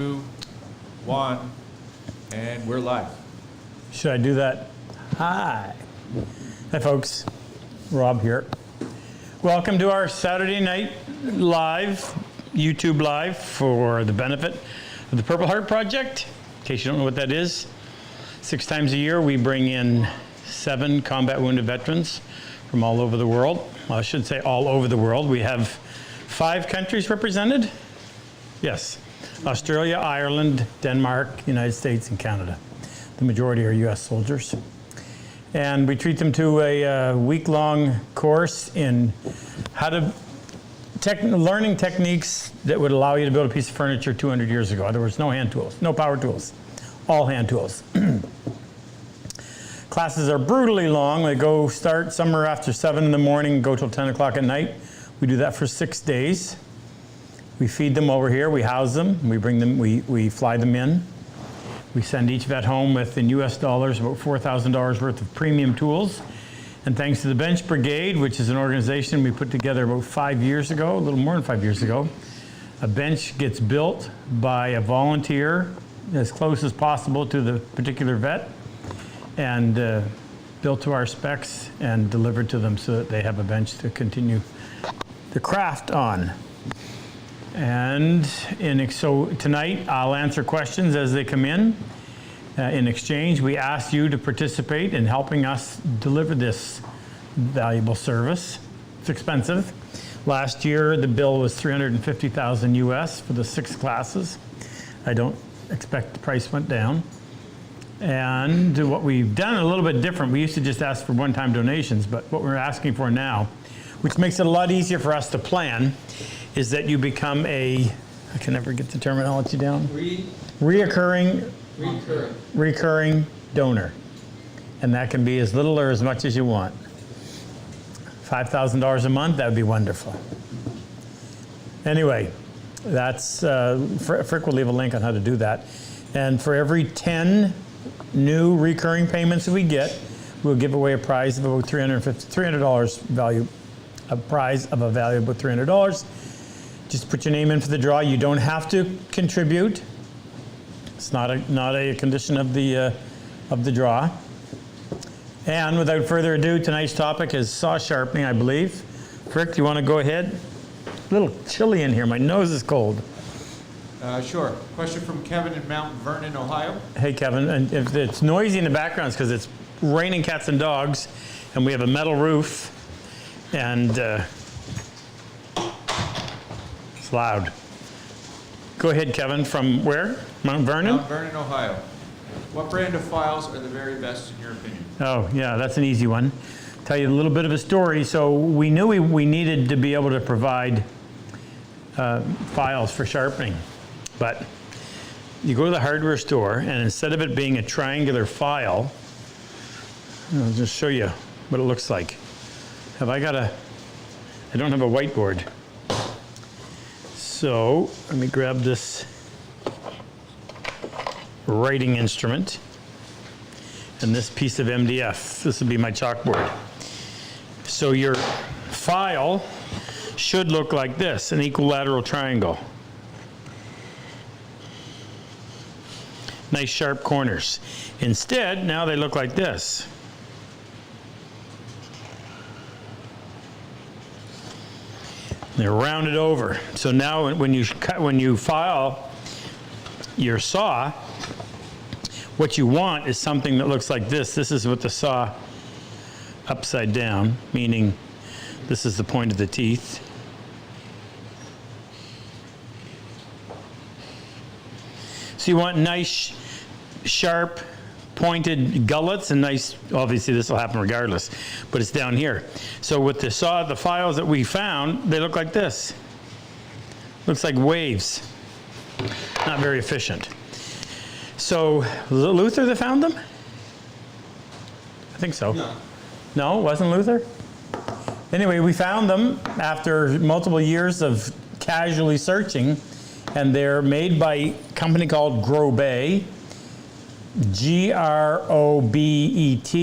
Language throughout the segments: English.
2, 1, and we're live. Should I do that? Hi. Hi, folks. Rob here. Welcome to our Saturday night live, YouTube live, for the benefit of the Purple Heart Project. In case you don't know what that is, 6 times a year we bring in 7 combat wounded veterans from all over the world. Well, I should say all over the world. We have 5 countries represented. Yes. Australia, Ireland, Denmark, United States, and Canada. The majority are US soldiers. And we treat them to a week-long course in how to learning techniques that would allow you to build a piece of furniture 200 years ago. In other words, no hand tools, no power tools, all hand tools. Classes are brutally long. They start somewhere after 7 in the morning, go till 10 o'clock at night. We do that for 6 days. We feed them over here, we house them, we bring them, we fly them in. We send each vet home with, in US dollars, about $4,000 worth of premium tools. And thanks to the Bench Brigade, which is an organization we put together about 5 years ago, a little more than 5 years ago, a bench gets built by a volunteer as close as possible to the particular vet, and built to our specs and delivered to them so that they have a bench to continue the craft on. And so tonight I'll answer questions as they come in. In exchange, we ask you to participate in helping us deliver this valuable service. It's expensive. Last year the bill was $350,000 US for the 6 classes. I don't expect the price went down. And what we've done a little bit different. We used to just ask for one-time donations, but what we're asking for now, which makes it a lot easier for us to plan, is that you become I can never get the terminology down. Recurring donor. And that can be as little or as much as you want. $5,000 a month, that would be wonderful. Anyway, that's, Frick will leave a link on how to do that. And for every 10 new recurring payments that we get, we'll give away a prize of about $300 value, a prize of a value of about $300. Just put your name in for the draw. You don't have to contribute. It's not a condition of the draw. And without further ado, tonight's topic is saw sharpening, I believe. Frick, you want to go ahead? A little chilly in here. My nose is cold. Sure. Question from Kevin in Mount Vernon, Ohio. Hey, Kevin. And if it's noisy in the background, it's because it's raining cats and dogs, and we have a metal roof, and it's loud. Go ahead, Kevin. From where? Mount Vernon? Mount Vernon, Ohio. What brand of files are the very best in your opinion? Oh, yeah, that's an easy one. Tell you a little bit of a story. So we knew we needed to be able to provide files for sharpening. But you go to the hardware store, and instead of it being a triangular file, I'll just show you what it looks like. I don't have a whiteboard. So let me grab this writing instrument and this piece of MDF. This would be my chalkboard. So your file should look like this, an equilateral triangle. Nice sharp corners. Instead, now they look like this. They're rounded over. So now when you file your saw, what you want is something that looks like this. This is what the saw upside down, meaning this is the point of the teeth. So you want nice, sharp, pointed gullets, and nice, obviously this will happen regardless, but it's down here. So with the files that we found, they look like this. Looks like waves. Not very efficient. So, was it Luther that found them? I think so. No. No, it wasn't Luther? Anyway, we found them after multiple years of casually searching, and they're made by a company called Grobet. G-R-O-B-E-T,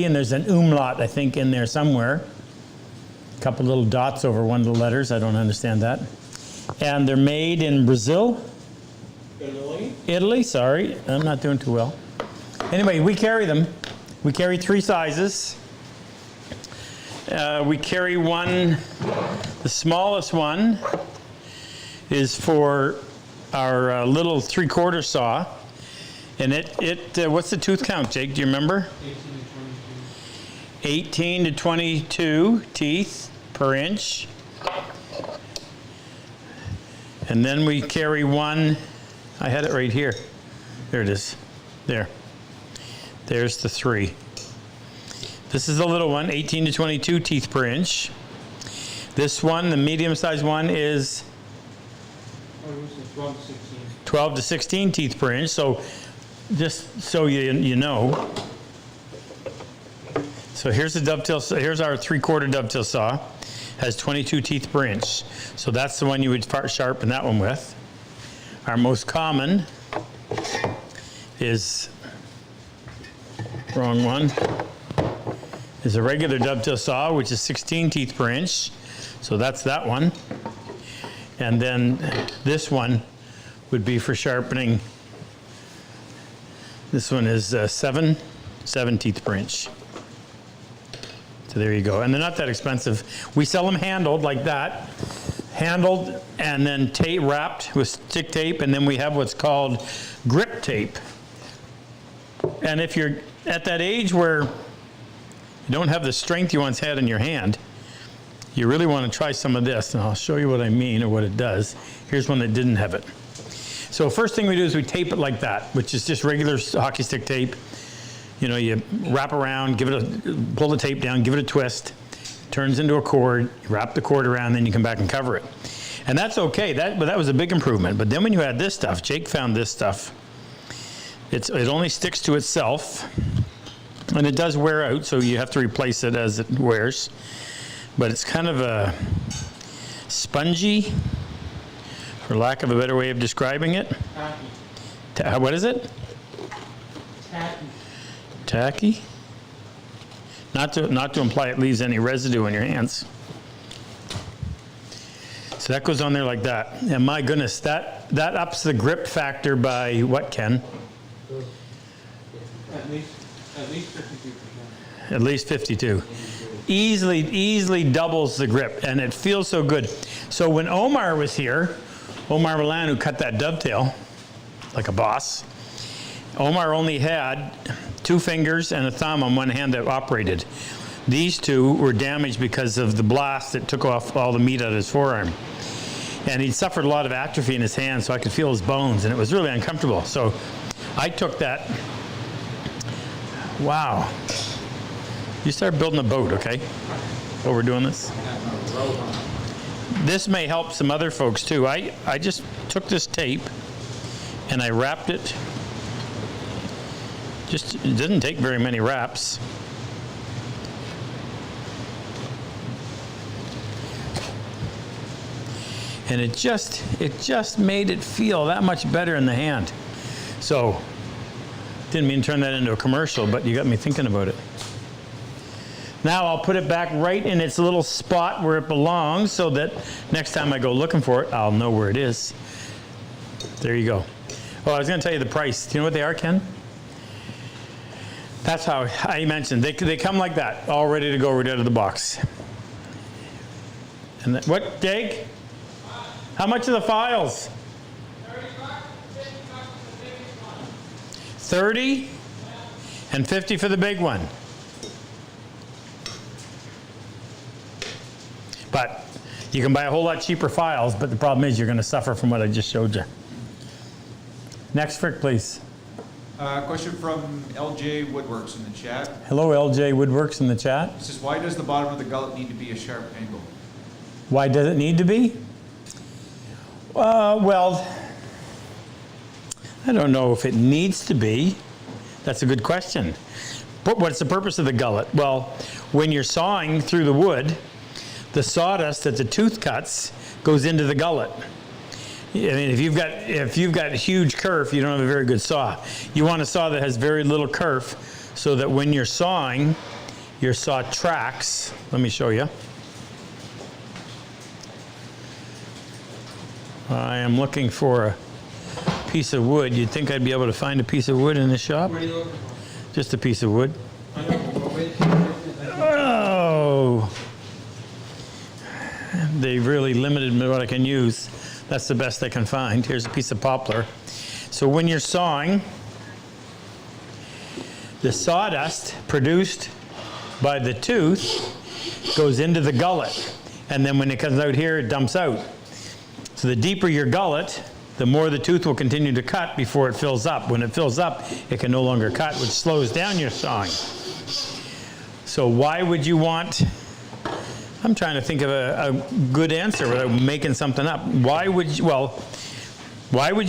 and there's an umlaut, I think, in there somewhere. A couple little dots over one of the letters. I don't understand that. And they're made in Brazil. Italy, sorry. I'm not doing too well. Anyway, we carry them. We carry 3 sizes. We carry one, the smallest one is for our little 3/4 saw. And what's the tooth count, Jake? Do you remember? 18 to 22 teeth per inch. And then we carry one, I had it right here. There it is. There. There's the 3. This is the little one, 18 to 22 teeth per inch. This one, the medium-sized one, is 12 to 16 teeth per inch. So just so you know. So here's the dovetail. Here's our 3/4 dovetail saw. Has 22 teeth per inch. So that's the one you would sharpen that one with. Our most common is, wrong one, is a regular dovetail saw, which is 16 teeth per inch. So that's that one. And then this one would be for sharpening. This one is 7 teeth per inch. So there you go. And they're not that expensive. We sell them handled like that. Handled and then wrapped with stick tape. And then we have what's called grip tape. And if you're at that age where you don't have the strength you once had in your hand, you really want to try some of this. And I'll show you what I mean or what it does. Here's one that didn't have it. So first thing we do is we tape it like that, which is just regular hockey stick tape. You know, you wrap around, pull the tape down, give it a twist, turns into a cord, you wrap the cord around, then you come back and cover it. And that's okay, but that was a big improvement. But then when you add this stuff, Jake found this stuff, it only sticks to itself, and it does wear out, so you have to replace it as it wears. But it's kind of a spongy, for lack of a better way of describing it. Tacky. What is it? Tacky. Tacky? Not to imply it leaves any residue in your hands. So that goes on there like that. And my goodness, that ups the grip factor by what, Ken? At least 52%. At least 52. Easily doubles the grip, and it feels so good. So when Omar was here, Omar Milan, who cut that dovetail like a boss, Omar only had 2 fingers and a thumb on one hand that operated. These 2 were damaged because of the blast that took off all the meat out of his forearm. And he'd suffered a lot of atrophy in his hands, so I could feel his bones, and it was really uncomfortable. So I took that. Wow. You start building a boat, okay? While we're doing this. This may help some other folks too. I just took this tape and I wrapped it. It didn't take very many wraps. And it just made it feel that much better in the hand. So, didn't mean to turn that into a commercial, but you got me thinking about it. Now I'll put it back right in its little spot where it belongs so that next time I go looking for it, I'll know where it is. There you go. Oh, I was going to tell you the price. Do you know what they are, Ken? That's how I mentioned. They come like that, all ready to go right out of the box. And what, Jake? How much are the files? 30 and 50 for the big one. But you can buy a whole lot cheaper files, but the problem is you're going to suffer from what I just showed you. Next, Frick, please. Question from LJ Woodworks in the chat. Hello, LJ Woodworks in the chat. It says, why does the bottom of the gullet need to be a sharp angle? Why does it need to be? Well, I don't know if it needs to be. That's a good question. But what's the purpose of the gullet? Well, when you're sawing through the wood, the sawdust that the tooth cuts goes into the gullet. I mean, if you've got huge kerf, you don't have a very good saw. You want a saw that has very little kerf so that when you're sawing, your saw tracks. Let me show you. I am looking for piece of wood. You'd think I'd be able to find a piece of wood in the shop? What are you looking for? Just a piece of wood. I don't know, but wait. Oh! They really limited me what I can use. That's the best I can find. Here's a piece of poplar. So when you're sawing, the sawdust produced by the tooth goes into the gullet. And then when it comes out here, it dumps out. So the deeper your gullet, the more the tooth will continue to cut before it fills up. When it fills up, it can no longer cut, which slows down your sawing. So why would you want, I'm trying to think of a good answer without making something up. Why would you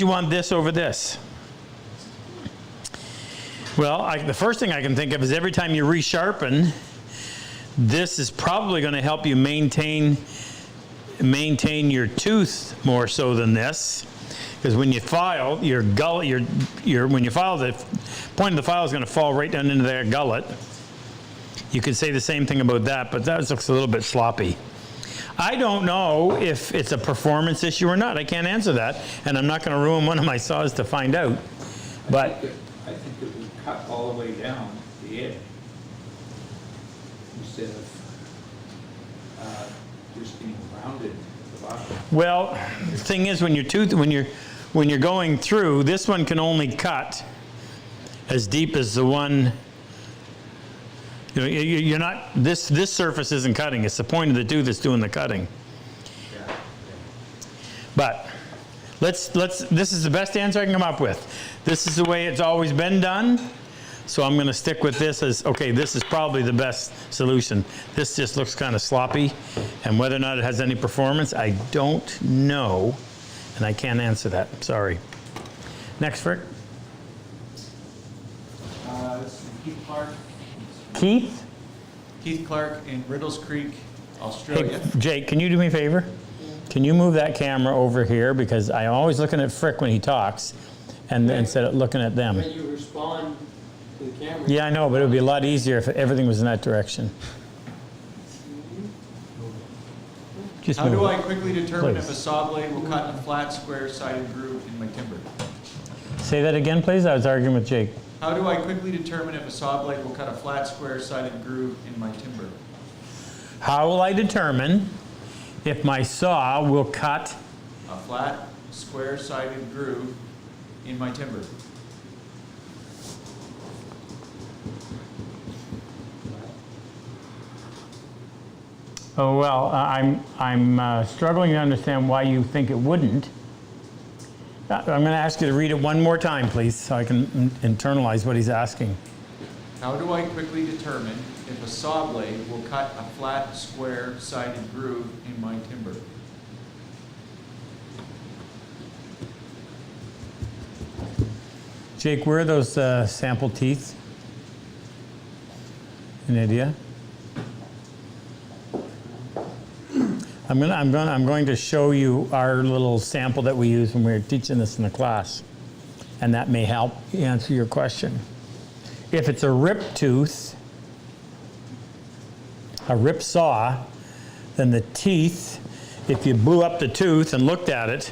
want this over this? Well, the first thing I can think of is every time you resharpen, this is probably going to help you maintain your tooth more so than this. Because when you file, your gullet, when you file, the point of the file is going to fall right down into their gullet. You could say the same thing about that, but that looks a little bit sloppy. I don't know if it's a performance issue or not. I can't answer that, and I'm not going to ruin one of my saws to find out. But I think it would cut all the way down the edge instead of just being rounded at the bottom. well, the thing is, when you're going through, this one can only cut as deep as the one. You know, you're not. This surface isn't cutting. It's the point of the tooth that's doing the cutting. But let's. This is the best answer I can come up with. This is the way it's always been done. So I'm going to stick with this as, okay, this is probably the best solution. This just looks kind of sloppy, and whether or not it has any performance, I don't know, and I can't answer that. Sorry. Next, Frick. This is Keith Clark. Keith? Keith Clark in Riddles Creek, Hey, Australia. Jake, can you do me a favor? Can you move that camera over here, because I'm always looking at Frick when he talks, and instead of looking at them. When you respond to the camera. Yeah, I know, but it would be a lot easier if everything was in that direction. Just How move do it. I quickly determine if Please. a saw blade will cut a flat, square-sided groove in my timber? Say that again, please. I was arguing with Jake. How do I quickly determine if a saw blade will cut a flat, square-sided groove in my timber? How will I determine if my saw will cut? A flat, square-sided groove in my timber. Oh, well, I'm struggling to understand why you think it wouldn't. I'm going to ask you to read it one more time, please, so I can internalize what he's asking. How do I quickly determine if a saw blade will cut a flat, square-sided groove in my timber? Jake, where are those sample teeth? Any idea? I'm going to show you our little sample that we use when we were teaching this in the class, and that may help answer your question. If it's a rip tooth, a rip saw, then the teeth, if you blew up the tooth and looked at it,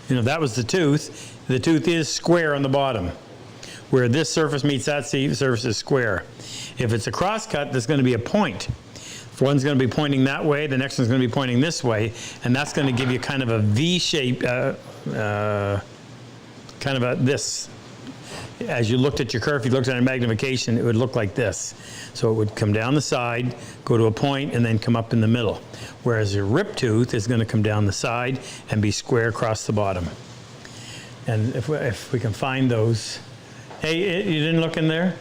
you know, that was the tooth is square on the bottom. Where this surface meets that surface is square. If it's a crosscut, there's going to be a point. One's going to be pointing that way, the next one's going to be pointing this way, and that's going to give you kind of a V shape, kind of a this. As you looked at your curve, if you looked at a magnification, it would look like this. So it would come down the side, go to a point, and then come up in the middle. Whereas your rip tooth is going to come down the side and be square across the bottom. And if we can find those. Hey, you didn't look in there?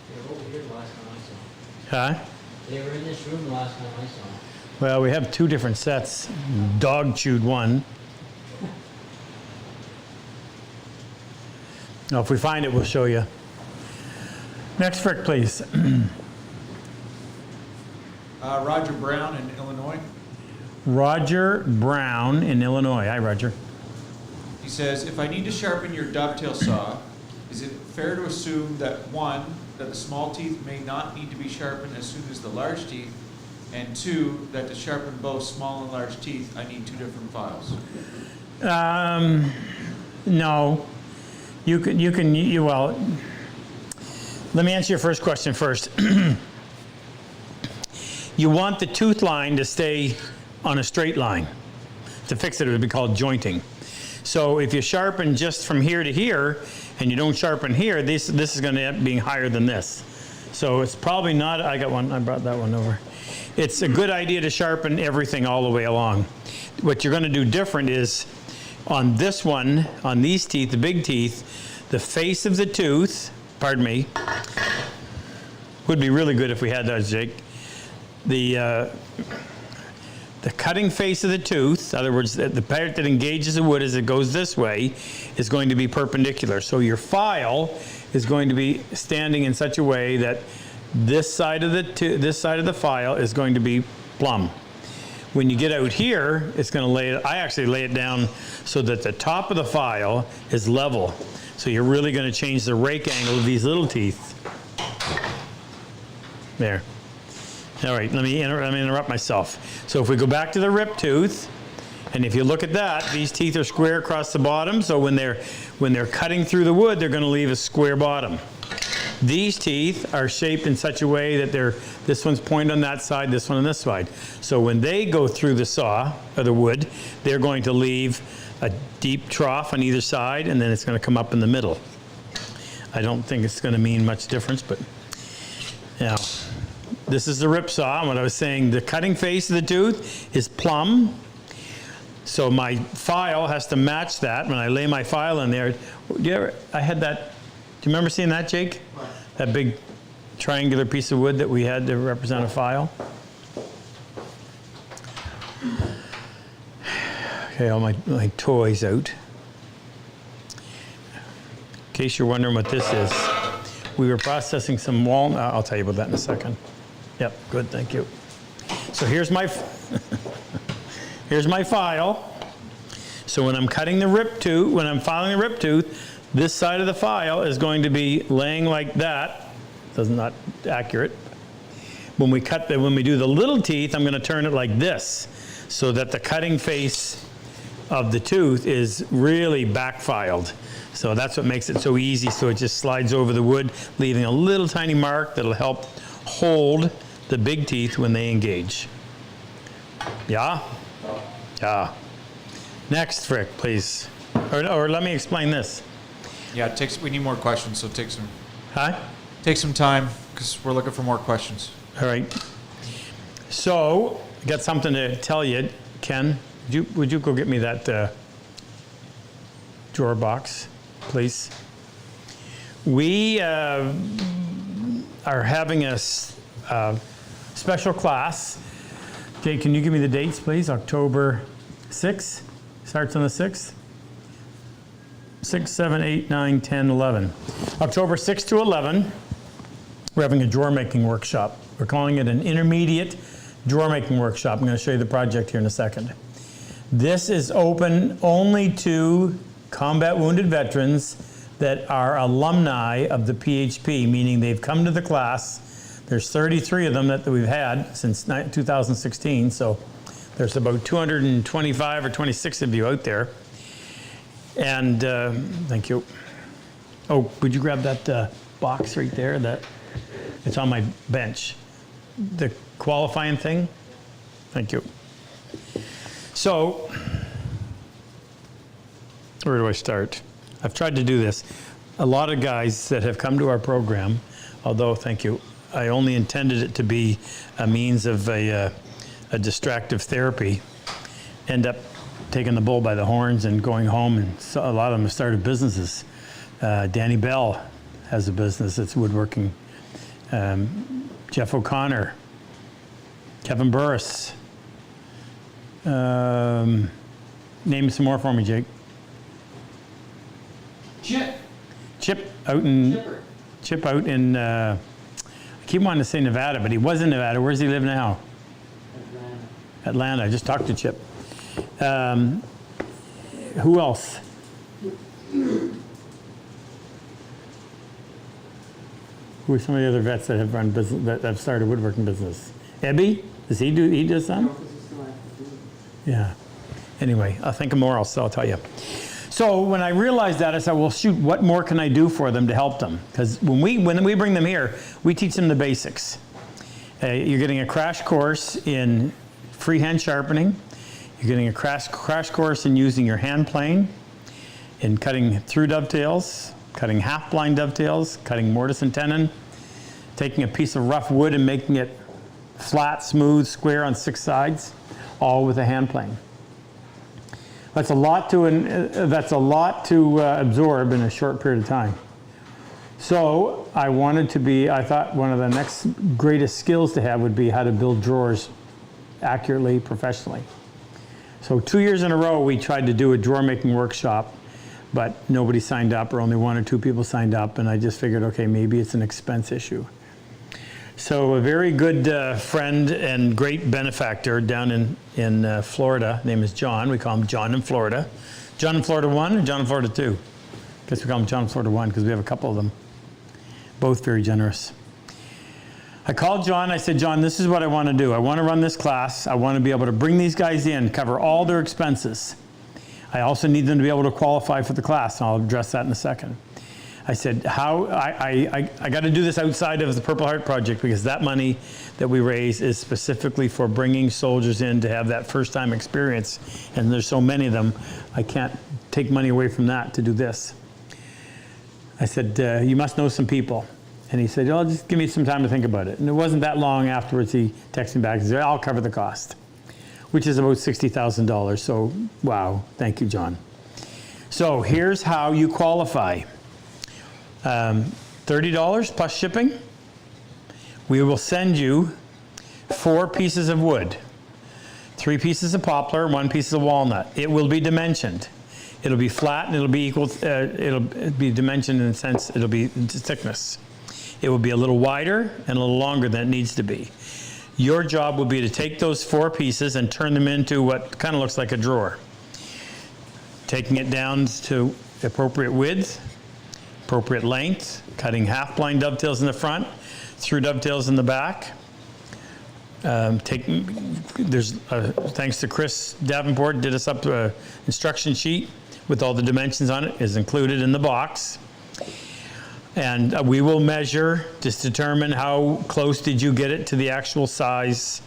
They were over here the last time I saw them. Huh? They were in this room the last time I saw them. Well, we have two different sets. Dog chewed one. Now, if we find it, we'll show you. Next, Frick, please. Roger Brown in Illinois. Roger Brown in Illinois. Hi, Roger. He says, if I need to sharpen your dovetail saw, is it fair to assume that one, that the small teeth may not need to be sharpened as soon as the large teeth, And two, that to sharpen both small and large teeth, I need two different files. No. Well, let me answer your first question first. You want the tooth line to stay on a straight line. To fix it, it would be called jointing. So if you sharpen just from here to here, and you don't sharpen here, this is going to end up being higher than this. So it's probably not, I brought that one over. It's a good idea to sharpen everything all the way along. What you're going to do different is, on this one, on these teeth, the big teeth, the face of the tooth, pardon me, would be really good if we had those, Jake. The cutting face of the tooth, in other words, the part that engages the wood as it goes this way, is going to be perpendicular. So your file is going to be standing in such a way that this side of the file is going to be plumb. When you get out here, it's going to lay it, I actually lay it down so that the top of the file is level. So you're really going to change the rake angle of these little teeth. There. All right, let me interrupt myself. So if we go back to the rip tooth, and if you look at that, these teeth are square across the bottom, so when they're cutting through the wood, they're going to leave a square bottom. These teeth are shaped in such a way that this one's pointed on that side, this one on this side. So when they go through the saw, or the wood, they're going to leave a deep trough on either side, and then it's going to come up in the middle. I don't think it's going to mean much difference, but now, this is the rip saw, and what I was saying, the cutting face of the tooth is plumb. So my file has to match that. When I lay my file in there, I had that, do you remember seeing that, Jake? What? That big triangular piece of wood that we had to represent a file? Okay, all my toys out. In case you're wondering what this is, we were processing some walnut. I'll tell you about that in a second. Yep, good, thank you. So here's my file. So when I'm cutting the rip tooth, when I'm filing the rip tooth, this side of the file is going to be laying like that. That's not accurate. When we do the little teeth, I'm going to turn it like this, so that the cutting face of the tooth is really back filed. So that's what makes it so easy. So it just slides over the wood, leaving a little tiny mark that'll help hold the big teeth when they engage. Yeah? Yeah. Next, Frick, please. Or let me explain this. Yeah, we need more questions, so take some time, because we're looking for more questions. All right. So, I got something to tell you. Ken, would you go get me that drawer box, please? We are having a special class. Jay, can you give me the dates, please? October 6th, starts on the 6th. 6, 7, 8, 9, 10, 11. October 6 to 11, we're having a drawer making workshop. We're calling it an intermediate drawer making workshop. I'm going to show you the project here in a second. This is open only to combat wounded veterans that are alumni of the PHP, meaning they've come to the class. There's 33 of them that we've had since 2016, so there's about 225 or 26 of you out there. And thank you. Oh, would you grab that box right there? It's on my bench. The qualifying thing? Thank you. So, where do I start? I've tried to do this. A lot of guys that have come to our program, although, thank you, I only intended it to be a means of a distractive therapy, end up taking the bull by the horns and going home, and so a lot of them have started businesses. Danny Bell has a business that's woodworking. Jeff O'Connor, Kevin Burris. Name some more for me, Jake. Chip out in Chipper. Chip out in. I keep wanting to say Nevada, but he was in Nevada. Where does he live now? Atlanta. I just talked to Chip. Who else? Who are some of the other vets that have run business, that have started woodworking business? Ebby he does that? No, 'cause he's still active duty. Yeah. Anyway, I'll think of more, I'll tell you. So when I realized that, I said, well, shoot, what more can I do for them to help them? Because when we bring them here, we teach them the basics. You're getting a crash course in freehand sharpening. You're getting a crash course in using your hand plane, in cutting through dovetails, cutting half-blind dovetails, cutting mortise and tenon, taking a piece of rough wood and making it flat, smooth, square on 6 sides, all with a hand plane. That's a lot to absorb in a short period of time. So I thought one of the next greatest skills to have would be how to build drawers accurately, professionally. So 2 years in a row, we tried to do a drawer making workshop, but nobody signed up, or only 1 or 2 people signed up, and I just figured, okay, maybe it's an expense issue. So a very good friend and great benefactor down in Florida, name is John. We call him John in Florida. John in Florida 1 or John in Florida 2? I guess we call him John in Florida 1 because we have a couple of them. Both very generous. I called John, I said, John, this is what I want to do. I want to run this class. I want to be able to bring these guys in, cover all their expenses. I also need them to be able to qualify for the class, and I'll address that in a second. I said, I got to do this outside of the Purple Heart Project because that money that we raise is specifically for bringing soldiers in to have that first time experience. And there's so many of them, I can't take money away from that to do this. I said, you must know some people. And he said, oh, just give me some time to think about it. And it wasn't that long afterwards he texted me back and said, I'll cover the cost, which is about $60,000. So, wow, thank you, John. So here's how you qualify. $30 plus shipping. We will send you 4 pieces of wood, 3 pieces of poplar, 1 piece of walnut. It will be dimensioned. It'll be flat and it'll be equal. It'll be dimensioned in the sense it'll be thickness. It will be a little wider and a little longer than it needs to be. Your job will be to take those 4 pieces and turn them into what kind of looks like a drawer. Taking it down to appropriate width, appropriate length, cutting half-blind dovetails in the front, through dovetails in the back. Thanks to Chris Davenport, did us up to an instruction sheet with all the dimensions on it, is included in the box. And we will measure, just determine how close did you get it to the actual size.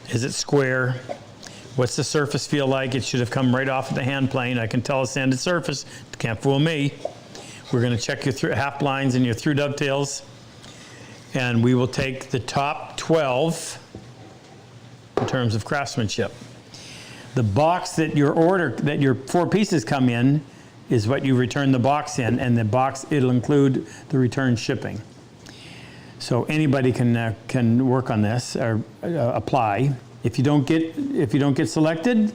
Is it square? What's the surface feel like? It should have come right off of the hand plane. I can tell a sanded surface, can't fool me. We're going to check your half blinds and your through dovetails, and we will take the top 12 in terms of craftsmanship. The box that your 4 pieces come in is what you return the box in, and the box, it'll include the return shipping. So anybody can work on this or apply. If you don't get selected, a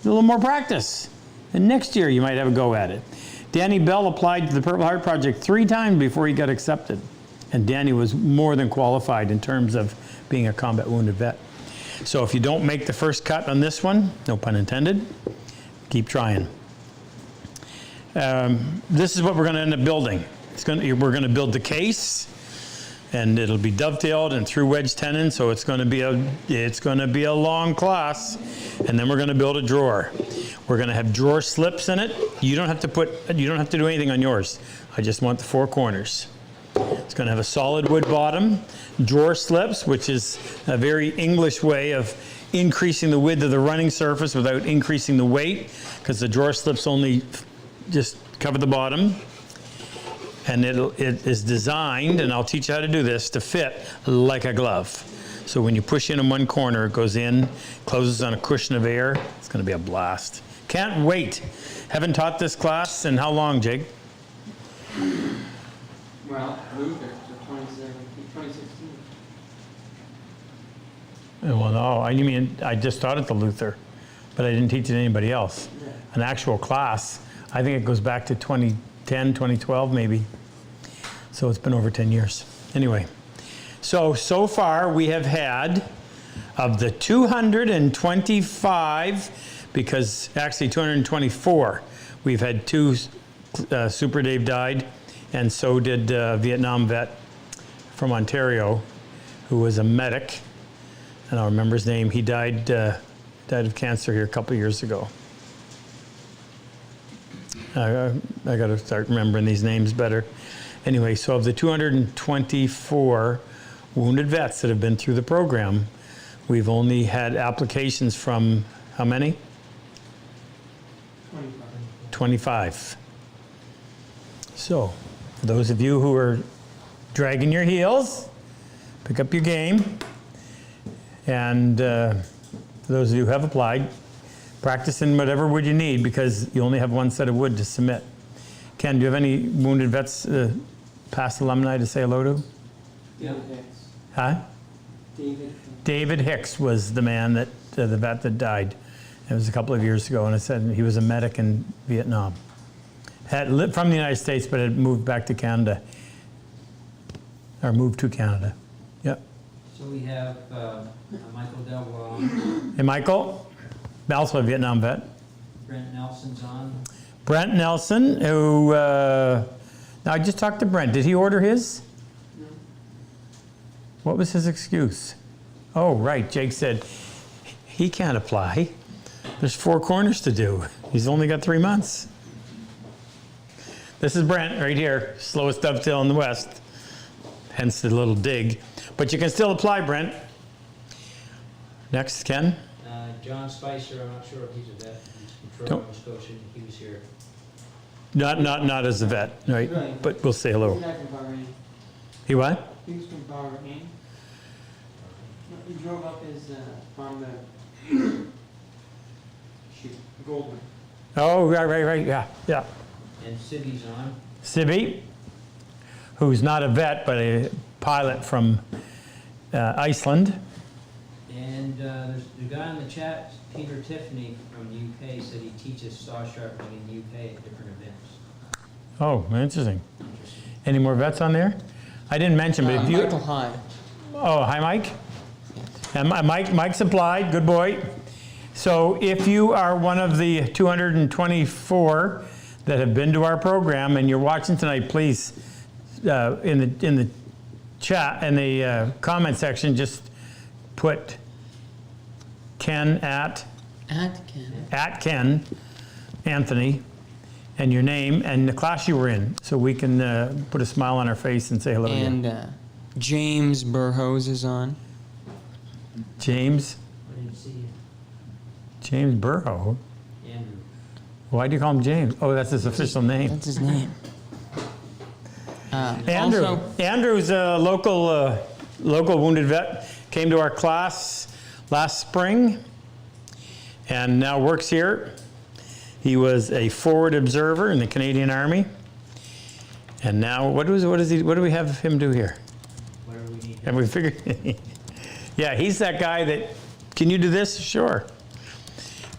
little more practice, and next year you might have a go at it. Danny Bell applied to the Purple Heart Project 3 times before he got accepted. And Danny was more than qualified in terms of being a combat wounded vet. So if you don't make the first cut on this one, no pun intended, keep trying. This is what we're going to end up building. We're going to build the case, and it'll be dovetailed and through wedge tenon, so it's going to be a long class. And then we're going to build a drawer. We're going to have drawer slips in it. You don't have to do anything on yours. I just want the 4 corners. It's going to have a solid wood bottom, drawer slips, which is a very English way of increasing the width of the running surface without increasing the weight, because the drawer slips only just cover the bottom. And it is designed, and I'll teach you how to do this, to fit like a glove. So when you push in one corner, it goes in, closes on a cushion of air. It's going to be a blast. Can't wait. Haven't taught this class in how long, Jake? Well, Luther, so 2016. Well, no, you mean I just taught it to Luther, but I didn't teach it to anybody else. Yeah. An actual class, I think it goes back to 2010, 2012 maybe. So it's been over 10 years. Anyway, so far we have had, of the 225, because actually 224, we've had 2, Super Dave died, and so did a Vietnam vet from Ontario who was a medic I don't remember his name. He died of cancer here a couple of years ago. I got to start remembering these names better. Anyway, so of the 224 wounded vets that have been through the program, we've only had applications from how many? 25. So, for those of you who are dragging your heels, pick up your game. And for those of you who have applied, practice in whatever wood you need because you only have one set of wood to submit. Ken, do you have any wounded vets, past alumni to say hello to? David Hicks. Huh? David Hicks was the man that, the vet that died. It was a couple of years ago, and it said he was a medic in Vietnam. Had lived from the United States, but had moved back to Canada, or moved to Canada. Yep. So we have Michael Delwell, Hey, Michael, also a Vietnam vet. Brent Nelson's on. Brent Nelson, who, now I just talked to Brent. Did he order his? No. What was his excuse? Oh, right, Jake said he can't apply. There's 4 corners to do. He's only got 3 months. This is Brent right here, slowest dovetail in the West, hence the little dig. But you can still apply, Brent. Next, Ken. John Spicer, I'm not sure if he's a vet. He's from Troy, Don't- Nova Scotia. He was here. Not as a vet, right? Right. But we'll say hello. He's not from Bahrain. He what? He was from Bahrain. He drove up his, from the, shoot, Goldman. Oh, right, yeah. And Sibby's on. Sibby, who's not a vet, but a pilot from Iceland. And there's the guy in the chat, Peter Tiffany from the UK, said he teaches saw sharpening in the UK at different events. Oh, interesting. Any more vets on there? I didn't mention, but if you... Michael Hyde. Oh, hi, Mike. And Mike's applied, good boy. So if you are one of the 224 that have been to our program and you're watching tonight, please, in the chat, in the comment section, just put Ken at Ken Anthony and your name and the class you were in, so we can put a smile on our face and say hello again. And James Burhose is on. James I didn't see you. James Burrow. Andrew. Why do you call him James? Oh, that's his official name. That's his name. Andrew. Also, Andrew's a local wounded vet. Came to our class last spring and now works here. He was a forward observer in the Canadian Army. And now, what do we have him do here? Whatever we need. And we figured, yeah, he's that guy that, can you do this? Sure.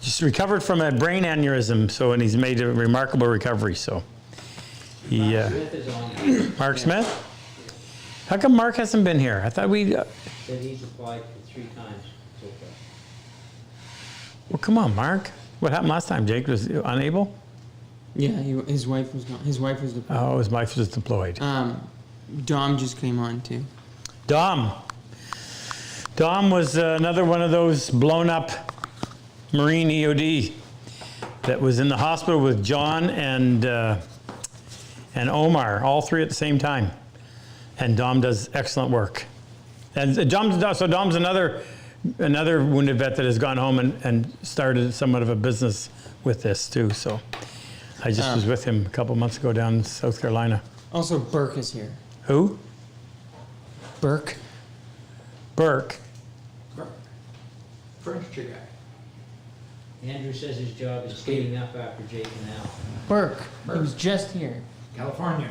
Just recovered from a brain aneurysm, so, and he's made a remarkable recovery, so. He, Smith is on. Mark Smith? How come Mark hasn't been here? I thought we, Said he's applied for 3 times so far. well, come on, Mark. What happened last time? Jake was unable? yeah, his wife was gone. His wife was the. Oh, his wife was deployed. Dom just came on too. Dom. Dom was another one of those blown up Marine EOD that was in the hospital with John and Omar, all 3 at the same time. And Dom does excellent work. And Dom's another wounded vet that has gone home and started somewhat of a business with this too. So I just was with him a couple months ago down in South Carolina. Also, Burke is here. Who? Burke. Burke. French guy. Andrew says his job is cleaning up after Jake and Al. Burke. He was just here. California.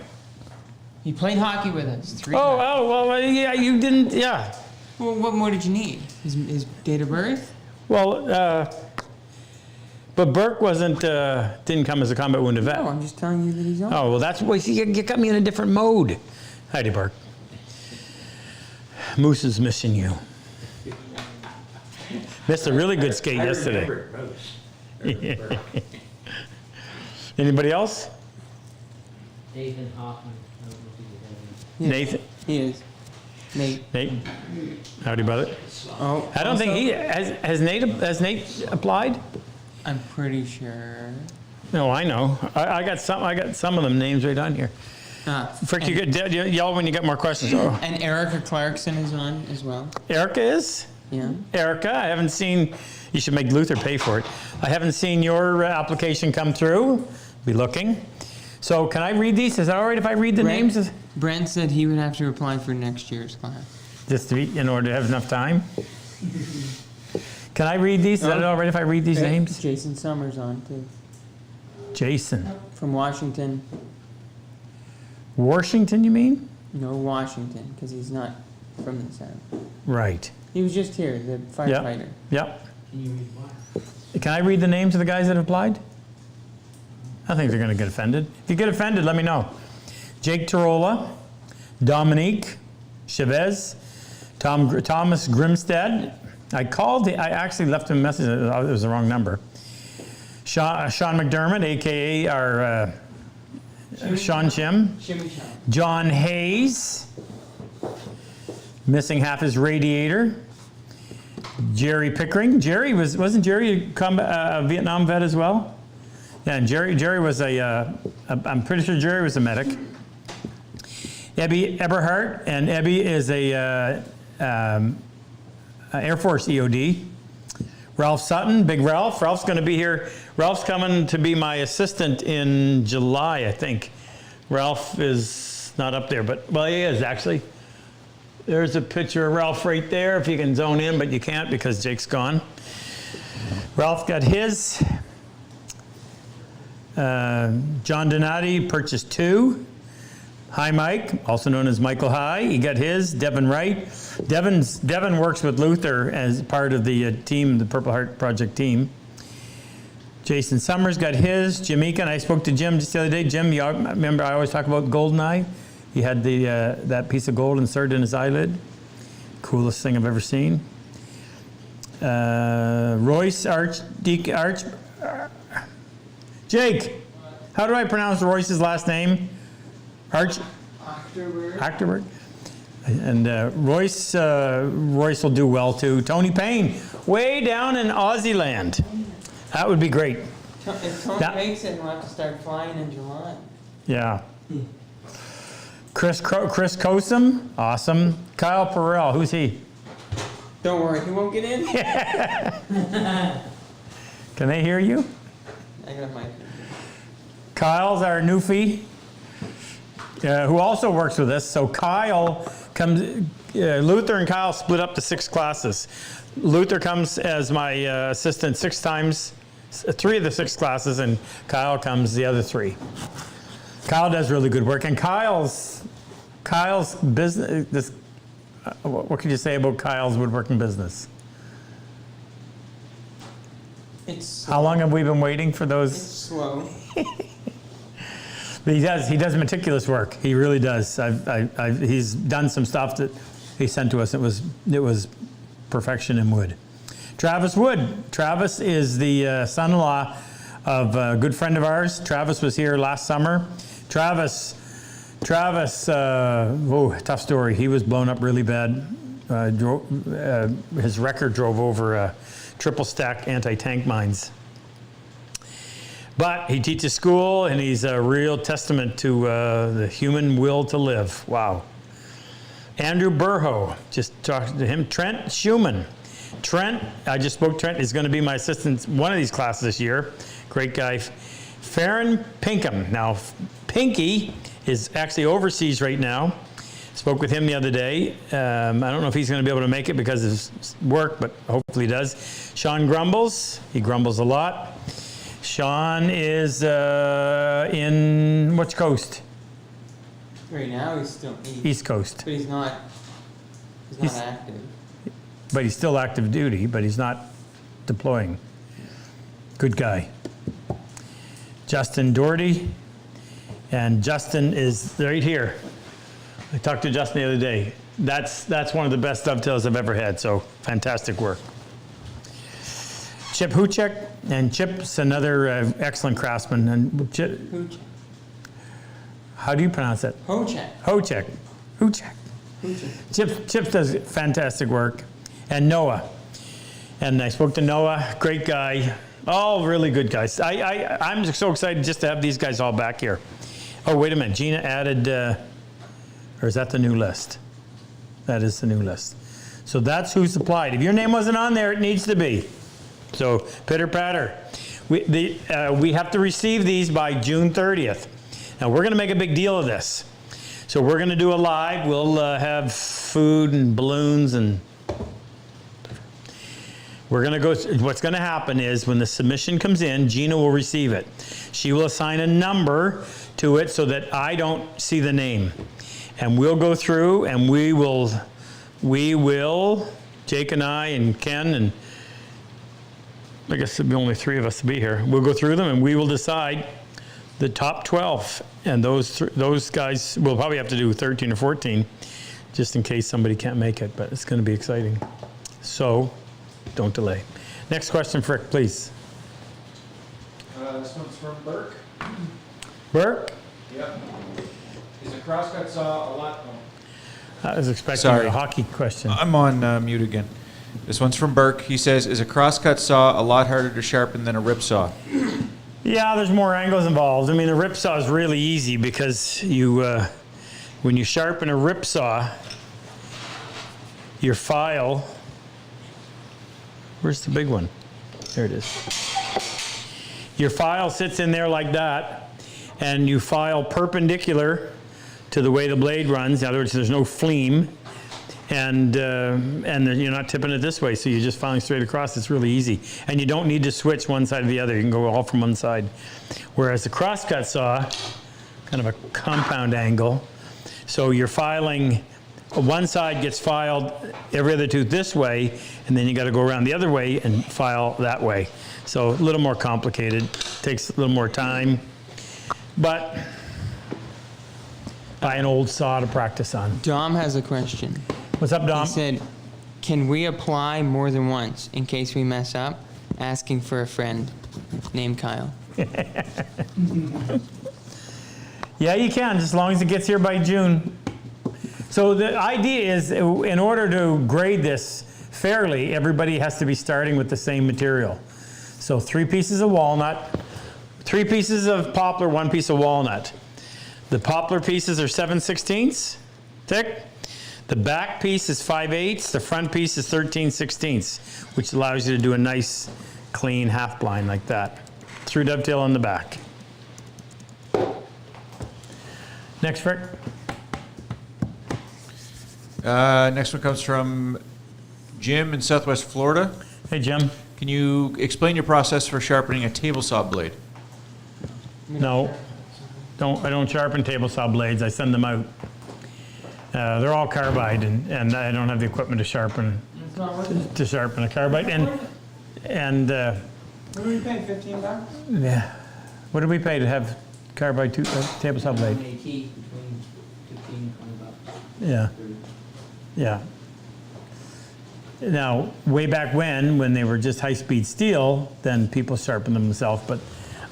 He played hockey with us 3 Oh, times. well, yeah, you didn't, yeah. Well, what more did you need? His date of birth? Well, but Burke didn't come as a combat wounded vet. No, I'm just telling you that he's on. Oh, well, that's why you got me in a different mode. Heidi Burke. Moose is missing you. Missed a really good skate yesterday. Anybody else? Nathan Hoffman. I don't know if he's a vet. Nathan? He is. Nate. Nate, howdy, brother. Oh, I don't think he, has Nate applied? I'm pretty sure. No, I know. I got some of them names right on here. Frick, you get, yell when you get more questions. Oh. And Erica Clarkson is on as well. Erica is? Yeah. Erica, I haven't seen, you should make Luther pay for it. I haven't seen your application come through. Be looking. So can I read these? Is that all right if I read the names? Brent said he would have to apply for next year's class. Just to be, in order to have enough time? Can I read these? Is that all right if I read these names? Jason Summers on too. Jason. From Washington. Washington, you mean? No, Washington, because he's not from the South. Right. He was just here, the firefighter. Yep. Can you read why? Can I read the names of the guys that applied? I think they're going to get offended. If you get offended, let me know. Jake Tarola, Dominique Chavez, Thomas Grimstead. I actually left him a message. It was the wrong number. Sean McDermott, a.k.a. our Sean Chim. Shimmy Sean. John Hayes, missing half his radiator. Jerry Pickering. Wasn't Jerry a Vietnam vet as well? Yeah, and Jerry was I'm pretty sure Jerry was a medic. Ebby Eberhardt, and Ebby is a Air Force EOD. Ralph Sutton, Big Ralph. Ralph's going to be here. Ralph's coming to be my assistant in July, I think. Ralph is not up there, but, well, he is actually. There's a picture of Ralph right there, if you can zone in, but you can't because Jake's gone. Ralph got his. John Donati purchased 2. Hi Mike, also known as Michael High, he got his. Devin Wright. Devin works with Luther as part of the team, the Purple Heart Project team. Jason Summers got his. Jim Eakin, I spoke to Jim just the other day. Jim, you remember I always talk about GoldenEye? He had that piece of gold inserted in his eyelid. Coolest thing I've ever seen. Royce Jake, how do I pronounce Royce's last name? Achterberg. And Royce will do well too. Tony Payne, way down in Aussie land. That would be great. If Tony makes it, we'll have to start flying in July. Yeah. Chris Cosman, awesome. Kyle Perrell, who's he? Don't worry, he won't get in. Can they hear you? I got my. Kyle's our newfie, who also works with us. So Kyle comes, Luther and Kyle split up to 6 classes. Luther comes as my assistant 6 times, 3 of the 6 classes, and Kyle comes the other 3. Kyle does really good work, and Kyle's business, what could you say about Kyle's woodworking business? How long have we been waiting for those? It's slow. But he does meticulous work. He really does. He's done some stuff that he sent to us. It was perfection in wood. Travis Wood. Travis is the son-in-law of a good friend of ours. Travis was here last summer. Travis, tough story. He was blown up really bad. His wrecker drove over triple stack anti-tank mines. But he teaches school, and he's a real testament to the human will to live. Wow. Andrew Burho, just talked to him. Trent Schumann. Trent, I just spoke to Trent, is going to be my assistant one of these classes this year. Great guy. Farron Pinkham. Now, Pinky is actually overseas right now. Spoke with him the other day. I don't know if he's going to be able to make it because of his work, but hopefully he does. Sean grumbles. He grumbles a lot. Sean is in which coast? Right now he's still East Coast. But he's not active. But he's still active duty, but he's not deploying. Good guy. Justin Doherty. And Justin is right here. I talked to Justin the other day. That's one of the best dovetails I've ever had, so fantastic work. Chip Huchek, and Chip's another excellent craftsman. And Huchek. how do you pronounce it? Hochek. Huchek. Chip does fantastic work. And Noah. And I spoke to Noah, great guy. All really good guys. I'm so excited just to have these guys all back here. Oh, wait a minute. Gina added, or is that the new list? That is the new list. So that's who supplied. If your name wasn't on there, it needs to be. So pitter patter. We have to receive these by June 30th. Now we're going to make a big deal of this. So we're going to do a live. We'll have food and balloons, and we're going to go. What's going to happen is when the submission comes in, Gina will receive it. She will assign a number to it so that I don't see the name. And we'll go through and we will, Jake and I and Ken, and I guess there'll be only 3 of us to be here. We'll go through them and we will decide the top 12. And those guys, we'll probably have to do 13 or 14 just in case somebody can't make it, but it's going to be exciting. So don't delay. Next question, Frick, please. This one's from Burke. Burke? Yep. Is a crosscut saw a lot? I was expecting Sorry. a hockey question. I'm on mute again. This one's from Burke. He says, is a crosscut saw a lot harder to sharpen than a rip saw? Yeah, there's more angles involved. I mean, a rip saw is really easy because when you sharpen a rip saw, your file, where's the big one? There it is. Your file sits in there like that, and you file perpendicular to the way the blade runs. In other words, there's no fleam, and you're not tipping it this way, so you're just filing straight across. It's really easy, and you don't need to switch one side or the other. You can go all from one side. Whereas the crosscut saw, kind of a compound angle, so you're filing. One side gets filed every other tooth this way, and then you got to go around the other way and file that way. So a little more complicated, takes a little more time, but buy an old saw to practice on. Dom has a question. What's up, Dom? He said, can we apply more than once in case we mess up? Asking for a friend named Kyle. Yeah, you can, just as long as it gets here by June. So the idea is, in order to grade this fairly, everybody has to be starting with the same material. So 3 pieces of walnut, 3 pieces of poplar, 1 piece of walnut. The poplar pieces are 7/16 thick. The back piece is 5/8. The front piece is 13/16, which allows you to do a nice, clean half blind like that. Through dovetail on the back. Next, Rick. Next one comes from Jim in Southwest Florida. Hey, Jim. Can you explain your process for sharpening a table saw blade? No, I don't sharpen table saw blades. I send them out. They're all carbide, and I don't have the equipment to sharpen a carbide. And What do we pay, $15? yeah, what did we pay to have carbide table saw blade? AT between 15 and 20 bucks. Yeah, yeah. Now, way back when they were just high-speed steel, then people sharpened them themselves. But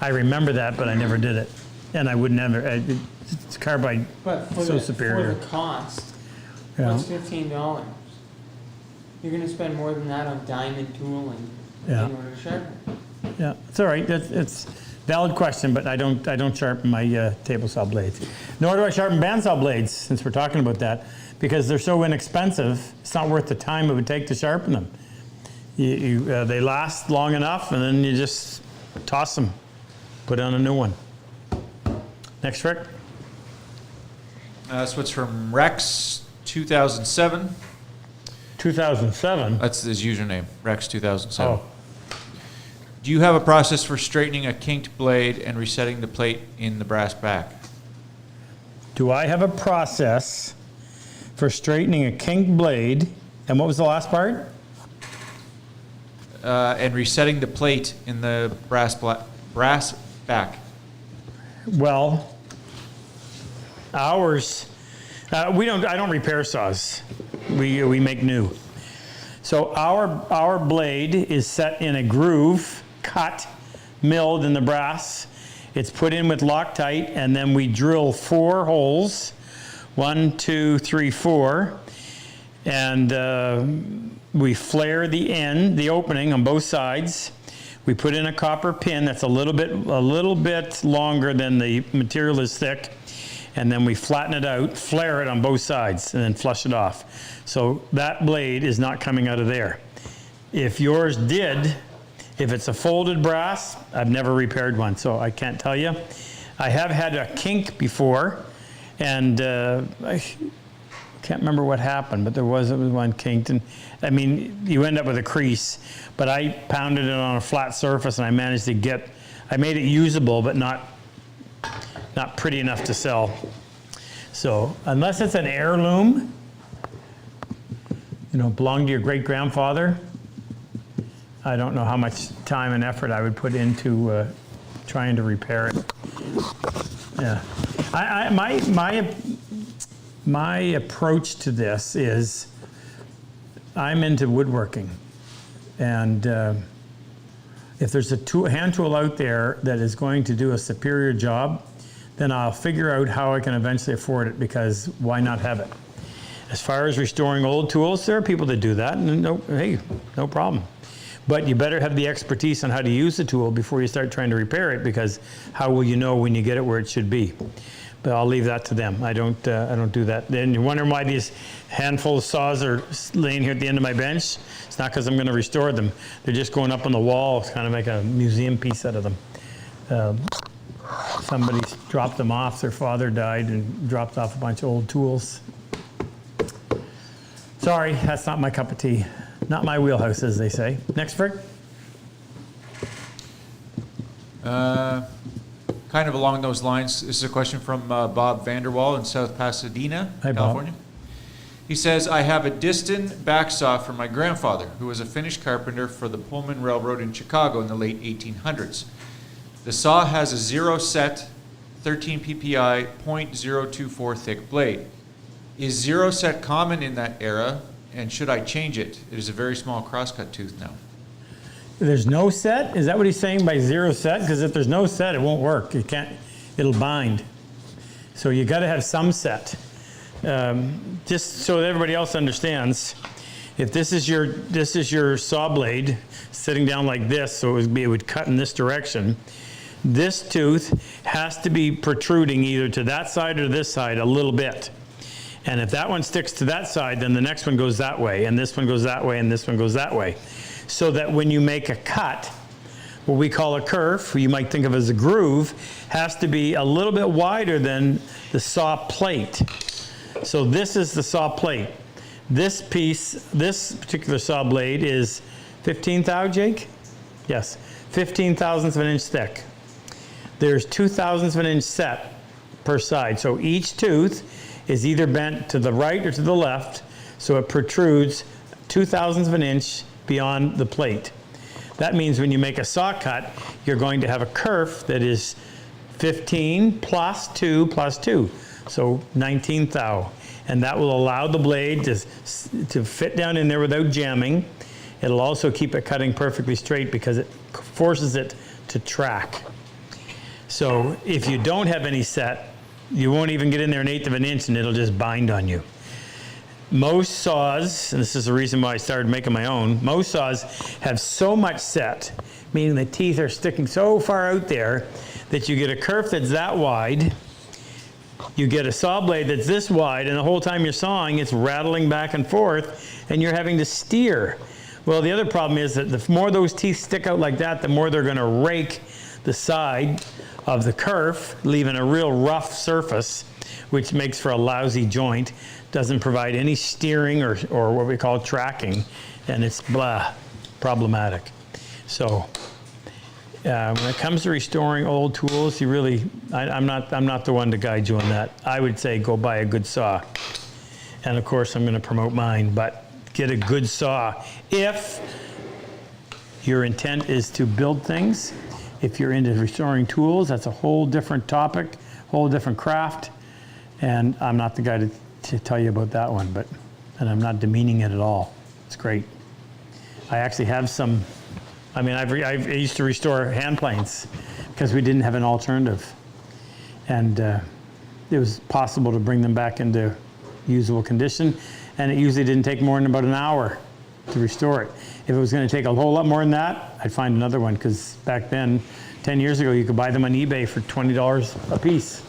I remember that, but I never did it, and I would never. It's carbide, But for so superior. For the cost, Yeah. what's $15? You're going to spend more than that on diamond tooling Yeah. in order to sharpen. Yeah, it's all right. It's valid question, but I don't sharpen my table saw blades. Nor do I sharpen bandsaw blades, since we're talking about that, because they're so inexpensive. It's not worth the time it would take to sharpen them. They last long enough, and then you just toss them, put on a new one. Next, Rick. This one's from Rex 2007. 2007. That's his username, Rex 2007. Oh, Do you have a process for straightening a kinked blade and resetting the plate in the brass back? do I have a process for straightening a kinked blade? And what was the last part? And resetting the plate in the brass back. Well, ours, I don't repair saws. We make new. So our blade is set in a groove, cut, milled in the brass. It's put in with Loctite, and then we drill 4 holes 1, 2, 3, 4. And we flare the end, the opening on both sides. We put in a copper pin that's a little bit longer than the material is thick. And then we flatten it out, flare it on both sides, and then flush it off. So that blade is not coming out of there. If yours did, if it's a folded brass, I've never repaired one, so I can't tell you. I have had a kink before, and I can't remember what happened, but there was one kinked. And I mean, you end up with a crease, but I pounded it on a flat surface, and I managed to I made it usable, but not pretty enough to sell. So unless it's an heirloom, belonged to your great grandfather, I don't know how much time and effort I would put into trying to repair it. Yeah, my approach to this is I'm into woodworking, and if there's a hand tool out there that is going to do a superior job, then I'll figure out how I can eventually afford it, because why not have it? As far as restoring old tools, there are people that do that, and no problem. But you better have the expertise on how to use the tool before you start trying to repair it, because how will you know when you get it where it should be? But I'll leave that to them. I don't do that. Then you wonder why these handful of saws are laying here at the end of my bench. It's not because I'm going to restore them. They're just going up on the wall to kind of make a museum piece out of them. Somebody dropped them off. Their father died and dropped off a bunch of old tools. Sorry, that's not my cup of tea. Not my wheelhouse, as they say. Next, Frick. Kind of along those lines, this is a question from Bob Vanderwall in South Pasadena, Hi, Bob. California. He says, I have a Diston backsaw from my grandfather, who was a Finnish carpenter for the Pullman Railroad in Chicago in the late 1800s. The saw has a 0 set, 13 ppi, .024 thick blade. Is 0 set common in that era, and should I change it? It is a very small crosscut tooth now. There's no set? Is that what he's saying by 0 set? Because if there's no set, it won't work. You can't. It'll bind. So you got to have some set. Just so that everybody else understands, if this is your saw blade sitting down like this, so it would cut in this direction. This tooth has to be protruding either to that side or this side a little bit. And if that one sticks to that side, then the next one goes that way, and this one goes that way, and this one goes that way. So that when you make a cut, what we call a kerf, you might think of as a groove, has to be a little bit wider than the saw plate. So this is the saw plate. This piece, this particular saw blade is 15 thou, Jake? Yes, 15 thousandths of an inch thick. There's 2 thousandths of an inch set per side. So each tooth is either bent to the right or to the left, so it protrudes 2 thousandths of an inch beyond the plate. That means when you make a saw cut, you're going to have a kerf that is 15 plus 2 plus 2, so 19 thou. And that will allow the blade to fit down in there without jamming. It'll also keep it cutting perfectly straight because it forces it to track. So if you don't have any set, you won't even get in there 1/8 of an inch and it'll just bind on you. Most saws, and this is the reason why I started making my own, most saws have so much set, meaning the teeth are sticking so far out there that you get a kerf that's that wide, you get a saw blade that's this wide, and the whole time you're sawing, it's rattling back and forth, and you're having to steer. Well, the other problem is that the more those teeth stick out like that, the more they're going to rake the side of the kerf, leaving a real rough surface, which makes for a lousy joint, doesn't provide any steering or what we call tracking, and it's problematic. So when it comes to restoring old tools, you really, I'm not the one to guide you on that. I would say go buy a good saw. And of course I'm going to promote mine, but get a good saw. If your intent is to build things, if you're into restoring tools, that's a whole different topic, whole different craft. And I'm not the guy to tell you about that one, and I'm not demeaning it at all. It's great. I actually have some, I used to restore hand planes because we didn't have an alternative. And it was possible to bring them back into usable condition, and it usually didn't take more than about an hour to restore it. If it was going to take a whole lot more than that, I'd find another one, because back then, 10 years ago, you could buy them on eBay for $20 a piece.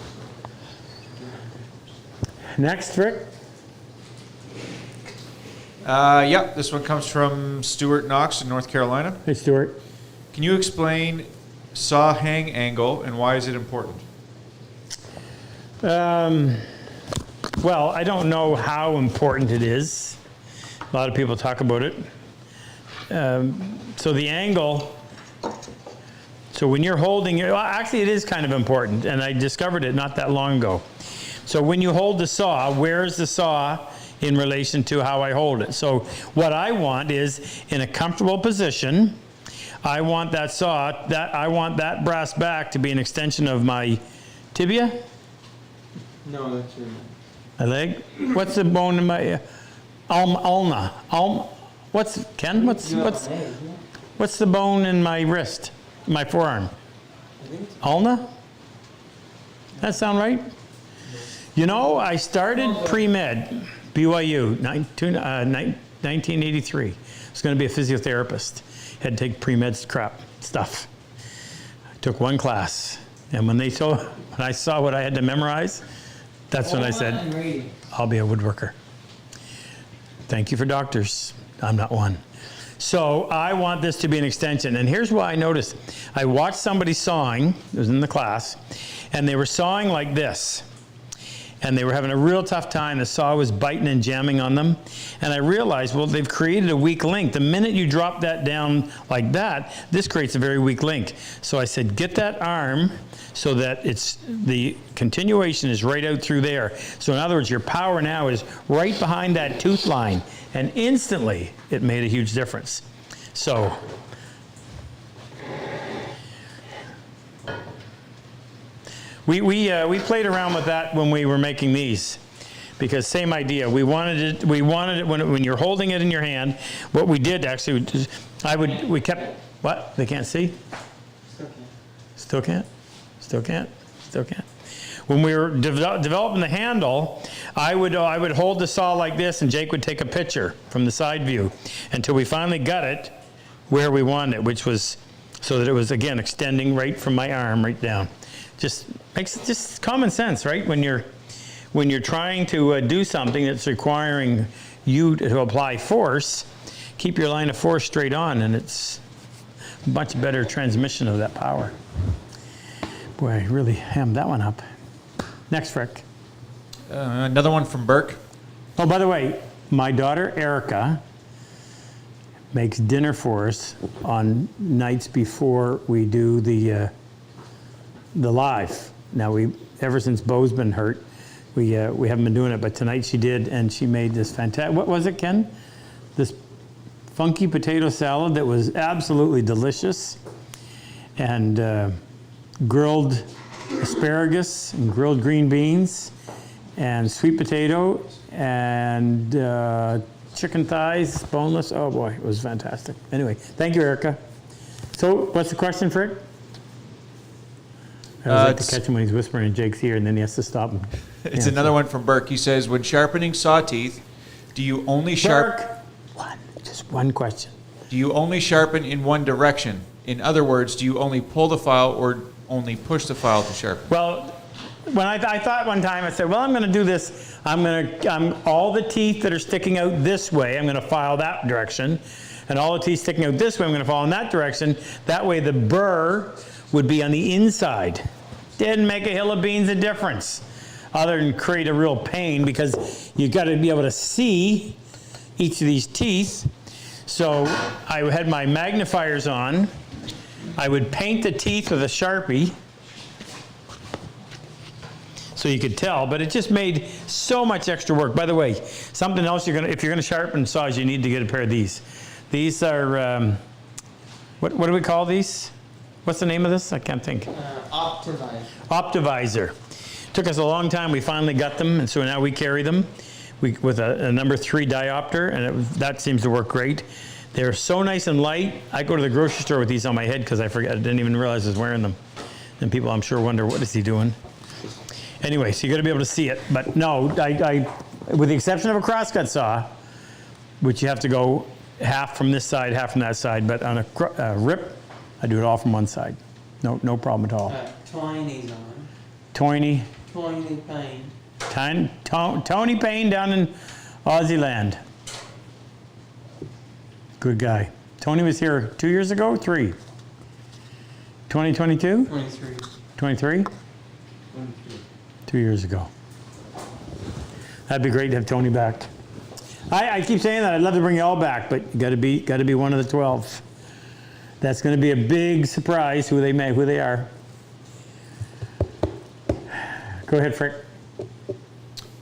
Next, Rick. Yeah, this one comes from Stuart Knox in North Carolina. Hey, Stuart. Can you explain saw hang angle and why is it important? Well, I don't know how important it is. A lot of people talk about it. So the angle, so when you're holding it, well, actually it is kind of important, and I discovered it not that long ago. So when you hold the saw, where's the saw in relation to how I hold it? So what I want is, in a comfortable position, I want that saw, I want that brass back to be an extension of my tibia, No, that's your. my leg. What's the bone in my ulna? What's Ken? What's the bone in my wrist, my forearm? Ulna? That sound right? You know, I started pre-med, BYU, 1983. I was going to be a physiotherapist. Had to take pre-med crap stuff. I took one class, and when I saw what I had to memorize, that's when I said, I'll be a woodworker. Thank you for doctors. I'm not one. So I want this to be an extension. And here's what I noticed. I watched somebody sawing, it was in the class, and they were sawing like this. And they were having a real tough time. The saw was biting and jamming on them. And I realized, well, they've created a weak link. The minute you drop that down like that, this creates a very weak link. So I said, get that arm so that the continuation is right out through there. So in other words, your power now is right behind that tooth line. And instantly, it made a huge difference. So we played around with that when we were making these, because same idea. We wanted it when you're holding it in your hand. What we did actually, we kept, what? They can't see? Still can't. When we were developing the handle, I would hold the saw like this, and Jake would take a picture from the side view until we finally got it where we wanted it, which was so that it was, again, extending right from my arm right down. Just makes common sense, right? When you're trying to do something that's requiring you to apply force, keep your line of force straight on, and it's a much better transmission of that power. Boy, I really hammed that one up. Next, Rick. Another one from Burke. Oh, by the way, my daughter Erica makes dinner for us on nights before we do the live. Now, ever since Bo's been hurt, we haven't been doing it, but tonight she did, and she made this fantastic, what was it, Ken? This funky potato salad that was absolutely delicious, and grilled asparagus and grilled green beans and sweet potato and chicken thighs, boneless. Oh boy, it was fantastic. Anyway, thank you, Erica. So what's the question, Frick? I always like to catch him when he's whispering in Jake's ear, and then he has to stop him. It's another one from Burke. He says, when sharpening saw teeth, do you only sharpen? Just one question. Do you only sharpen in one direction? In other words, do you only pull the file or only push the file to sharpen? Well, when I thought one time, I said, well, I'm going to do this. All the teeth that are sticking out this way, I'm going to file that direction. And all the teeth sticking out this way, I'm going to file in that direction. That way the burr would be on the inside. Didn't make a hill of beans of difference, other than create a real pain, because you've got to be able to see each of these teeth. So I had my magnifiers on. I would paint the teeth with a Sharpie so you could tell, but it just made so much extra work. By the way, something else if you're gonna sharpen saws, you need to get a pair of these. These are, what do we call these? What's the name of this? I can't think. Optimizer. Optimizer. Took us a long time. We finally got them, and so now we carry them with a number 3 diopter, and that seems to work great. They're so nice and light. I go to the grocery store with these on my head because I didn't even realize I was wearing them. And people, I'm sure, wonder, what is he doing? Anyway, so you got to be able to see it. But no, I with the exception of a crosscut saw, which you have to go half from this side, half from that side. But on a rip, I do it all from one side. No problem at all. Twiny's on. Tony Payne. Tony Payne down in Aussie land. Good guy. Tony was here 2 years ago, 3? 2022? 23. 23? 2 years ago. That'd be great to have Tony back. I keep saying that. I'd love to bring you all back, but you got to be one of the 12. That's going to be a big surprise who they are. Go ahead, Frick.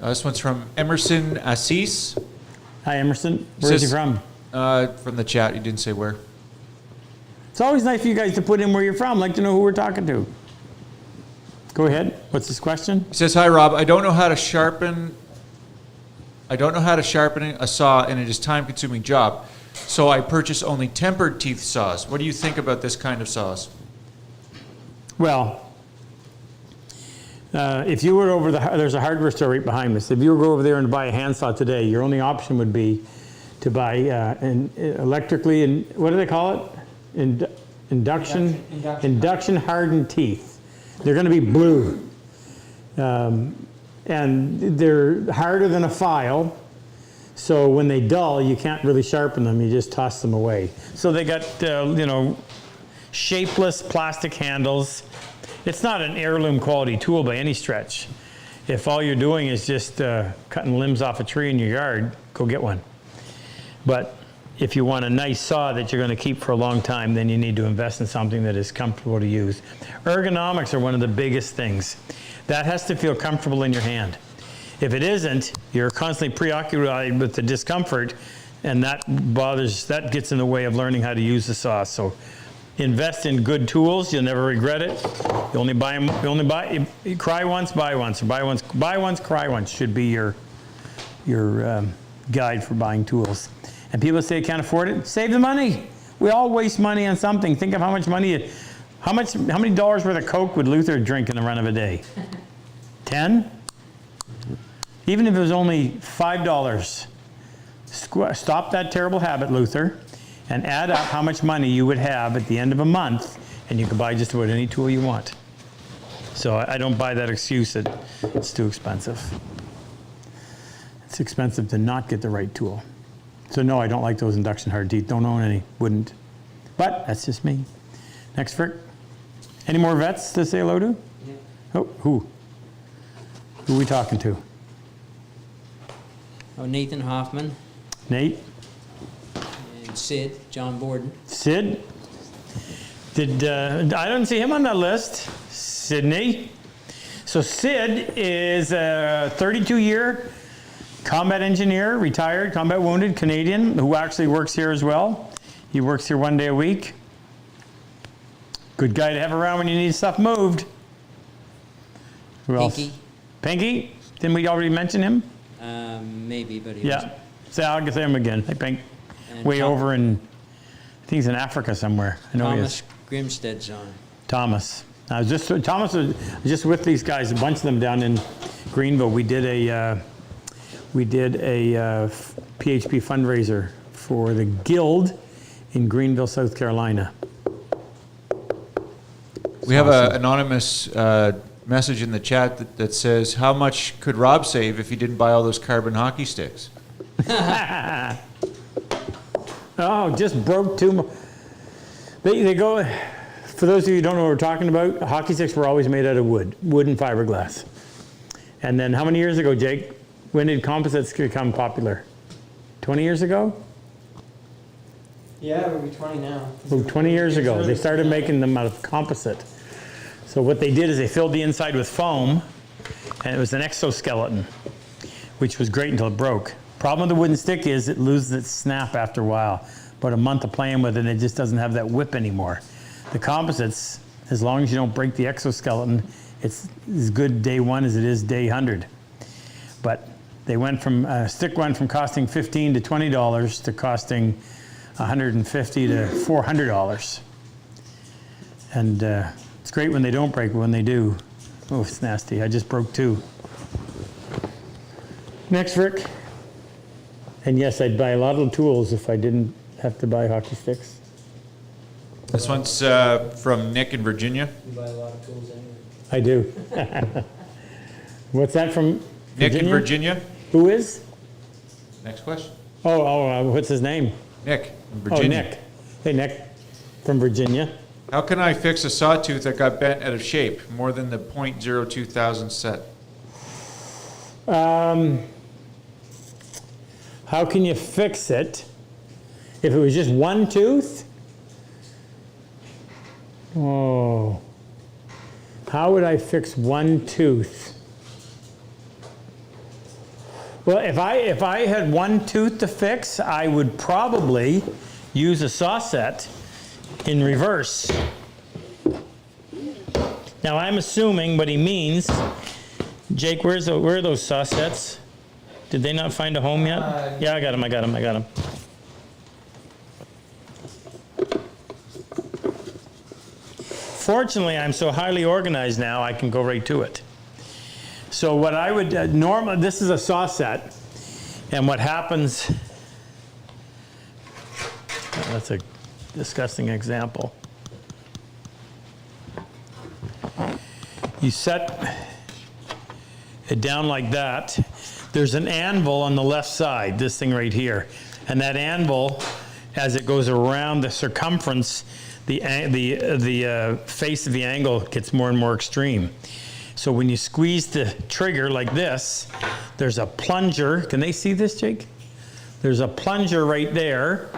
This one's from Emerson Assis. Hi, Emerson. Where is he from? From the chat. He didn't say where. It's always nice for you guys to put in where you're from. I'd like to know who we're talking to. Go ahead. What's his question? He says, "Hi Rob, I don't know how to sharpen a saw, and it is time-consuming job. So I purchase only tempered teeth saws. What do you think about this kind of saws?" Well, if you were over there's a hardware store right behind us. If you were to go over there and buy a handsaw today, your only option would be to buy an electrically, and what do they call it? Induction hardened teeth. They're going to be blue. And they're harder than a file. So when they dull, you can't really sharpen them. You just toss them away. So they got, shapeless plastic handles. It's not an heirloom quality tool by any stretch. If all you're doing is just cutting limbs off a tree in your yard, go get one. But if you want a nice saw that you're going to keep for a long time, then you need to invest in something that is comfortable to use. Ergonomics are one of the biggest things. That has to feel comfortable in your hand. If it isn't, you're constantly preoccupied with the discomfort, and that gets in the way of learning how to use the saw. So invest in good tools. You'll never regret it. You cry once, buy once, or buy once, cry once should be your guide for buying tools. And people say can't afford it, save the money. We all waste money on something. Think of how much money, how many dollars worth of Coke would Luther drink in the run of a day? 10? Even if it was only $5, stop that terrible habit, Luther, and add up how much money you would have at the end of a month, and you can buy just about any tool you want. So I don't buy that excuse that it's too expensive. It's expensive to not get the right tool. So no, I don't like those induction hard teeth. Don't own any, wouldn't. But that's just me. Next, Frick. Any more vets to say hello to? Yeah. Oh, who? Who are we talking to? Oh, Nathan Hoffman Nate? and Sid, John Borden. Sid? I don't see him on that list. Sydney? So Sid is a 32-year combat engineer, retired, combat wounded, Canadian, who actually works here as well. He works here 1 day a week. Good guy to have around when you need stuff moved. Who else? Pinky. Pinky? Didn't we already mention him? Maybe, but he Yeah. So I'll get him again. Hey, Pink. And Way over in, I think he's in Africa somewhere. I know he Thomas is. Grimstead's on. Thomas. Thomas was just with these guys, a bunch of them down in Greenville. We did a PHP fundraiser for the Guild in Greenville, South Carolina. We have an anonymous message in the chat that says, "How much could Rob save if he didn't buy all those carbon hockey sticks?" Oh, just broke two. They go. For those of you who don't know what we're talking about, hockey sticks were always made out of wood and fiberglass. And then how many years ago, Jake? When did composites become popular? 20 years ago? Yeah, we'll be 20 now. Oh, 20 years ago, they started making them out of composite. So what they did is they filled the inside with foam, and it was an exoskeleton, which was great until it broke. Problem with the wooden stick is it loses its snap after a while. About a month of playing with it, it just doesn't have that whip anymore. The composites, as long as you don't break the exoskeleton, it's as good day one as it is day 100. But they went from, stick went from costing $15 to $20 to costing $150 to $400. And it's great when they don't break, but when they do, Oh, it's nasty. I just broke 2. Next, Rick. And yes, I'd buy a lot of tools if I didn't have to buy hockey sticks. This one's from Nick in Virginia. You buy a lot of tools anyway. I do. What's that from Nick Virginia? in Virginia. Who is? Next question. What's his name? Nick in Oh, Virginia. Nick. Hey, Nick from Virginia. How can I fix a sawtooth that got bent out of shape more than the .02 thousand set? How can you fix it? If it was just one tooth? Oh. How would I fix one tooth? Well, if I had one tooth to fix, I would probably use a saw set in reverse. Now I'm assuming what he means. Jake, where are those saw sets? Did they not find a home yet? Yeah, I got them. Fortunately, I'm so highly organized now, I can go right to it. So what I would, normally, this is a saw set, and what happens, that's a disgusting example. You set it down like that. There's an anvil on the left side, this thing right here. And that anvil, as it goes around the circumference, the face of the angle gets more and more extreme. So when you squeeze the trigger like this, there's a plunger. Can they see this, Jake? There's a plunger right there,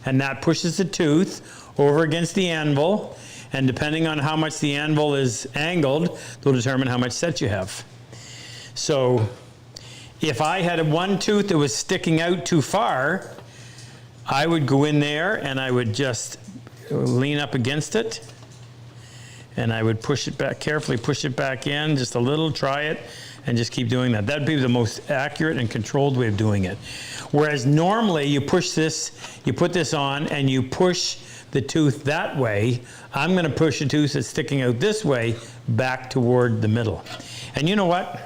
and that pushes the tooth over against the anvil, and depending on how much the anvil is angled, they'll determine how much set you have. So if I had one tooth that was sticking out too far, I would go in there and I would just lean up against it, and I would push it back, carefully push it back in, just a little, try it, and just keep doing that. That'd be the most accurate and controlled way of doing it. Whereas normally you push this, you put this on and you push the tooth that way. I'm going to push the tooth that's sticking out this way back toward the middle. And you know what?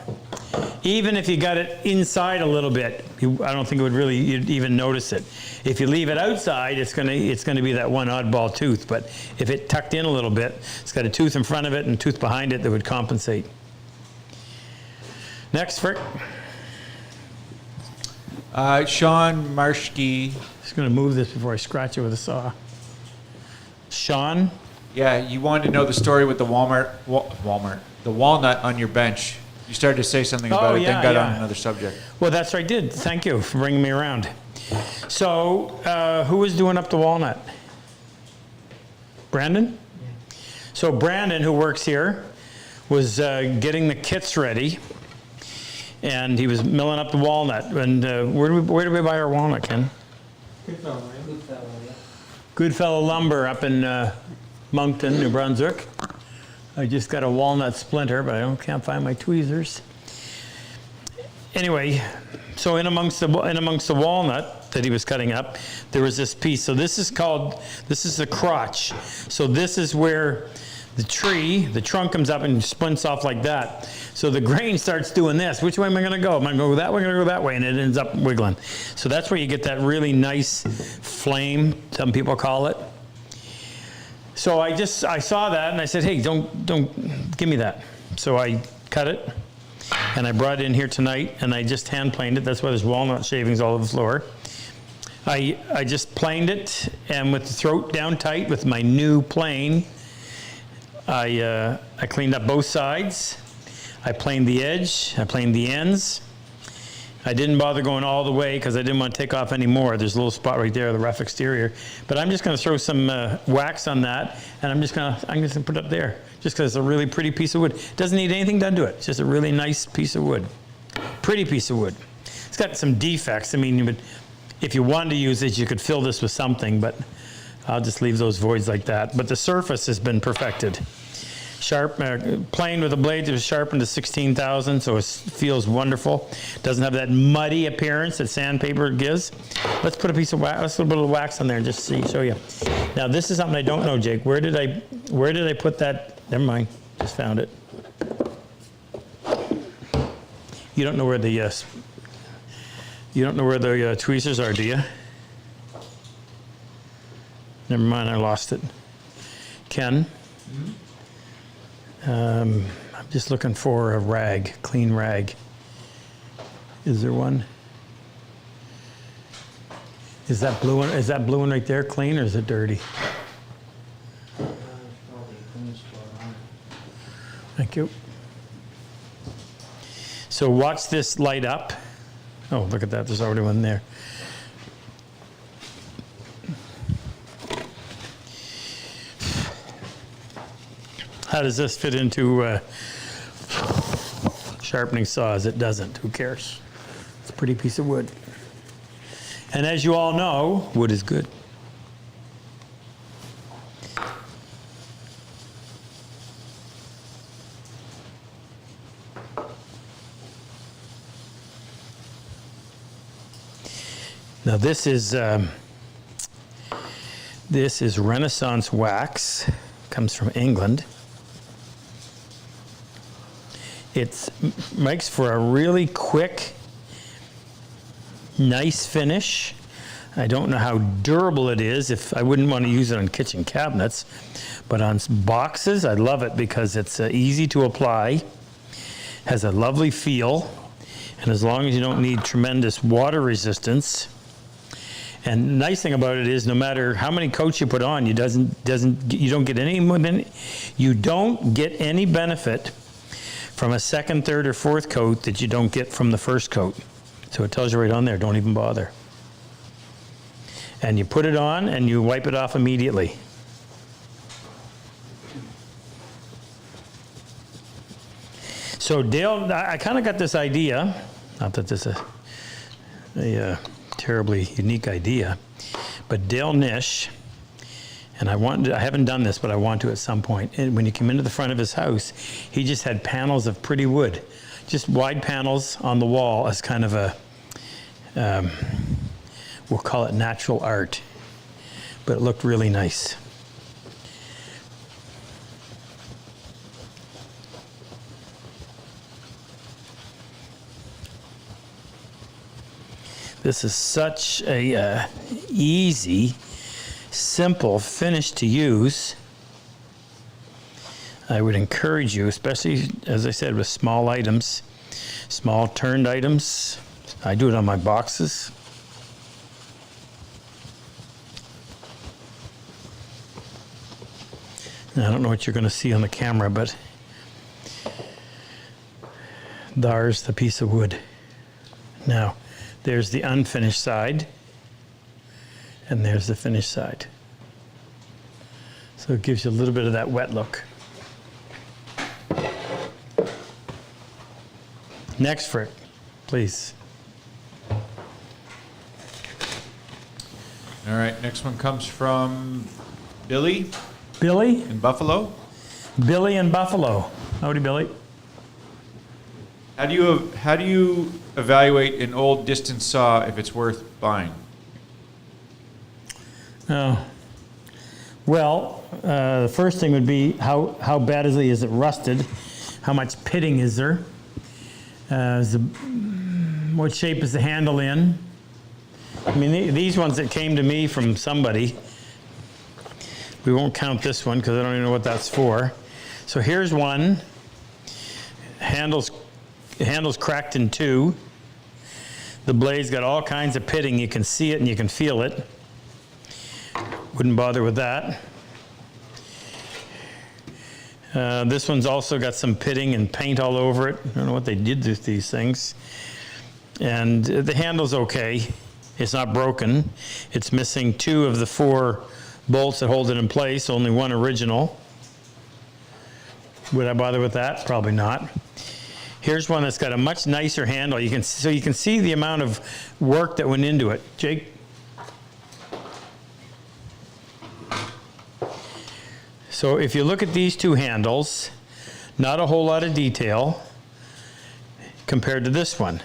Even if you got it inside a little bit, I don't think it would really, you'd even notice it. If you leave it outside, it's going to be that one oddball tooth. But if it tucked in a little bit, it's got a tooth in front of it and a tooth behind it that would compensate. Next, Frick. Sean Marshke. Just going to move this before I scratch it with a saw. Sean? Yeah, you wanted to know the story with the the walnut on your bench. You started to say something about it, then got on another subject. Well, that's what I did. Thank you for bringing me around. So, who was doing up the walnut? Brandon? Yeah. So Brandon, who works here, was getting the kits ready, and he was milling up the walnut. And where did we buy our walnut, Ken? Goodfellow Lumber up in Moncton, New Brunswick. I just got a walnut splinter, but I can't find my tweezers. Anyway, so in amongst the walnut that he was cutting up, there was this piece. So this is the crotch. So this is where the trunk comes up and splints off like that. So the grain starts doing this. Which way am I going to go? Am I going to go that way? I'm going to go that way, and it ends up wiggling. So that's where you get that really nice flame, some people call it. So I saw that and I said, hey, don't give me that. So I cut it and I brought it in here tonight and I just hand planed it. That's why there's walnut shavings all over the floor. I just planed it, and with the throat down tight with my new plane, I cleaned up both sides. I planed the edge, I planed the ends. I didn't bother going all the way because I didn't want to take off any more. There's a little spot right there, the rough exterior. But I'm just going to throw some wax on that, and I'm just going to put it up there, just because it's a really pretty piece of wood. It doesn't need anything done to it. It's just a really nice piece of wood. Pretty piece of wood. It's got some defects. I mean, if you wanted to use it, you could fill this with something, but I'll just leave those voids like that. But the surface has been perfected. Planed with a blade that was sharpened to 16,000, so it feels wonderful. Doesn't have that muddy appearance that sandpaper gives. Let's put a piece of wax, let's put a little wax on there and just show you. Now this is something I don't know, Jake. Where did I put that? Never mind, just found it. You don't know where the tweezers are, do you? Never mind, I lost it. Ken? I'm just looking for a rag, clean rag. Is there one? Is that blue one right there clean, or is it dirty? Probably a clean spot on it. Thank you. So watch this light up. Oh, look at that, there's already one there. How does this fit into sharpening saws? It doesn't, who cares? It's a pretty piece of wood. And as you all know, wood is good. Now this is Renaissance wax, comes from England. It makes for a really quick, nice finish. I don't know how durable it is. I wouldn't want to use it on kitchen cabinets, but on boxes, I love it because it's easy to apply, has a lovely feel, and as long as you don't need tremendous water resistance. And the nice thing about it is, no matter how many coats you put on, you don't get any benefit from a second, third, or fourth coat that you don't get from the first coat. So it tells you right on there, don't even bother. And you put it on and you wipe it off immediately. So Dale, I kind of got this idea, not that this is a terribly unique idea, but Dale Nish, and I haven't done this, but I want to at some point. And when you come into the front of his house, he just had panels of pretty wood, just wide panels on the wall as kind of a, we'll call it natural art, but it looked really nice. This is such a easy, simple finish to use. I would encourage you, especially, as I said, with small items, small turned items. I do it on my boxes. Now, I don't know what you're going to see on the camera, but there's the piece of wood. Now, there's the unfinished side, and there's the finished side. So it gives you a little bit of that wet look. Next, Frick, please. All right, next one comes from Billy Billy? in Buffalo. Billy in Buffalo. Howdy, Billy. How do you evaluate an old distance saw if it's worth buying? Oh. Well, the first thing would be how badly is it rusted? How much pitting is there? What shape is the handle in? I mean, these ones that came to me from somebody, we won't count this one because I don't even know what that's for. So here's one. Handle's cracked in two. The blade's got all kinds of pitting. You can see it and you can feel it. Wouldn't bother with that. This one's also got some pitting and paint all over it. I don't know what they did with these things. And the handle's okay. It's not broken. It's missing 2 of the 4 bolts that hold it in place, only one original. Would I bother with that? Probably not. Here's one that's got a much nicer handle. So you can see the amount of work that went into it. Jake? So if you look at these 2 handles, not a whole lot of detail compared to this one.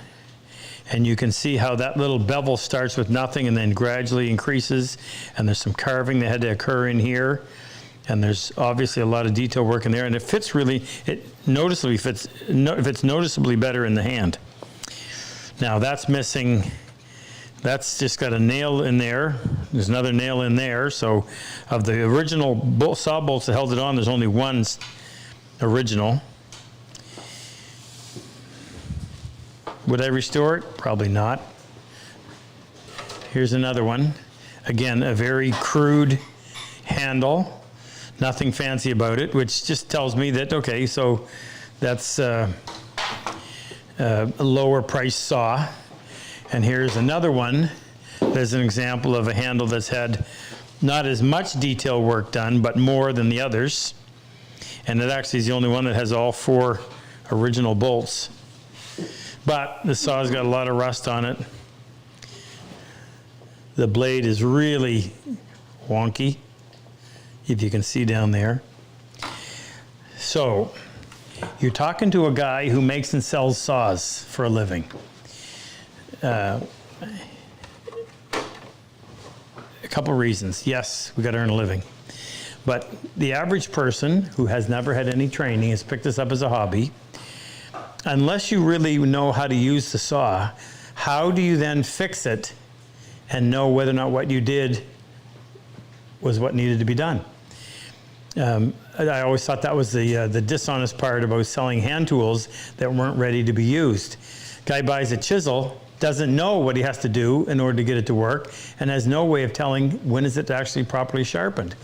And you can see how that little bevel starts with nothing and then gradually increases, and there's some carving that had to occur in here. And there's obviously a lot of detail work in there, and it fits really, it noticeably fits, if it's noticeably better in the hand. Now that's missing, that's just got a nail in there. There's another nail in there. So of the original saw bolts that held it on, there's only one original. Would I restore it? Probably not. Here's another one. Again, a very crude handle. Nothing fancy about it, which just tells me that, okay, so that's a lower price saw. And here's another one. There's an example of a handle that's had not as much detail work done, but more than the others. And it actually is the only one that has all 4 original bolts. But the saw's got a lot of rust on it. The blade is really wonky, if you can see down there. So, you're talking to a guy who makes and sells saws for a living. A couple reasons. Yes, we got to earn a living. But the average person who has never had any training, has picked this up as a hobby, unless you really know how to use the saw, how do you then fix it and know whether or not what you did was what needed to be done? I always thought that was the dishonest part about selling hand tools that weren't ready to be used. Guy buys a chisel, doesn't know what he has to do in order to get it to work, and has no way of telling when is it actually properly sharpened.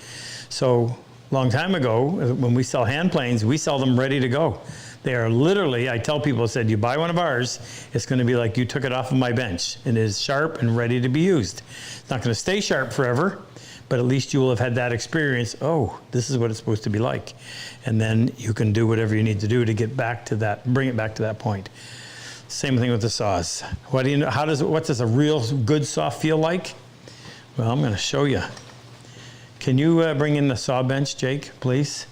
So, long time ago, when we sell hand planes, we sell them ready to go. They are literally, I tell people, I said, you buy one of ours, it's going to be like you took it off of my bench. It is sharp and ready to be used. It's not going to stay sharp forever, but at least you will have had that experience. Oh, this is what it's supposed to be like. And then you can do whatever you need to do to get back to that, bring it back to that point. Same thing with the saws. What do you know? What does a real good saw feel like? Well, I'm going to show you. Can you bring in the saw bench, Jake, please?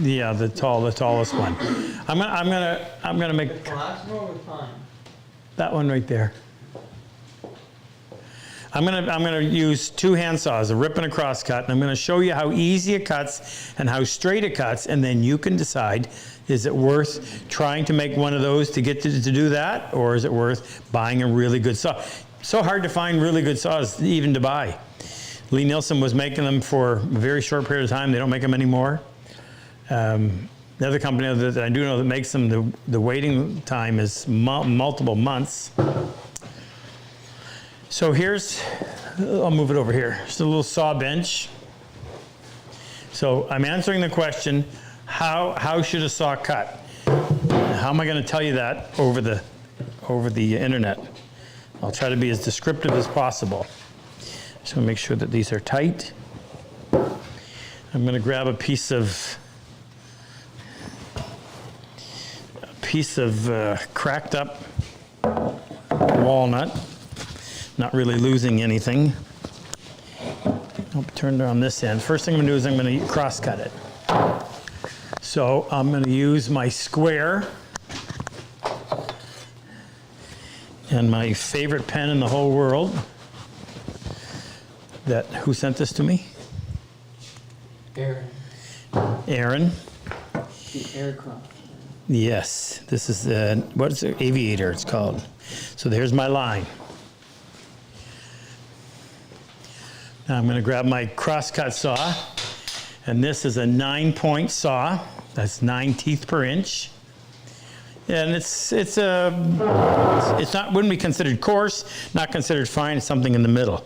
Yeah, the tallest one. I'm gonna make that one right there. I'm gonna use 2 hand saws, a rip and a crosscut, and I'm gonna show you how easy it cuts and how straight it cuts, and then you can decide, is it worth trying to make one of those to get to do that, or is it worth buying a really good saw? So hard to find really good saws even to buy. Lee Nielsen was making them for a very short period of time. They don't make them anymore. The other company that I do know that makes them, the waiting time is multiple months. So here's, I'll move it over here. Just a little saw bench. So I'm answering the question, how should a saw cut? How am I going to tell you that over the internet? I'll try to be as descriptive as possible. Just want to make sure that these are tight. I'm going to grab a piece of cracked up walnut, not really losing anything. I'll turn it on this end. First thing I'm going to do is I'm going to cross cut it. So I'm going to use my square and my favorite pen in the whole world. Who sent this to me? Aaron. Aaron. The aircraft. Yes, this is what is it? Aviator it's called. So there's my line. Now I'm going to grab my crosscut saw, and this is a 9-point saw. That's 9 teeth per inch, and it's not, wouldn't be considered coarse, not considered fine. It's something in the middle,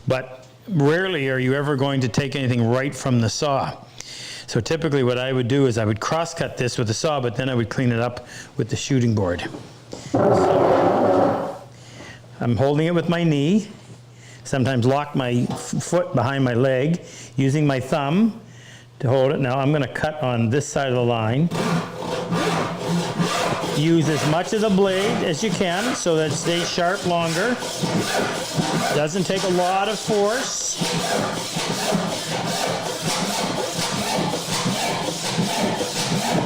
but rarely are you ever going to take anything right from the saw. So typically what I would do is I would cross-cut this with the saw, but then I would clean it up with the shooting board. So I'm holding it with my knee, sometimes lock my foot behind my leg, using my thumb to hold it. Now I'm going to cut on this side of the line. Use as much of the blade as you can so that it stays sharp longer. Doesn't take a lot of force.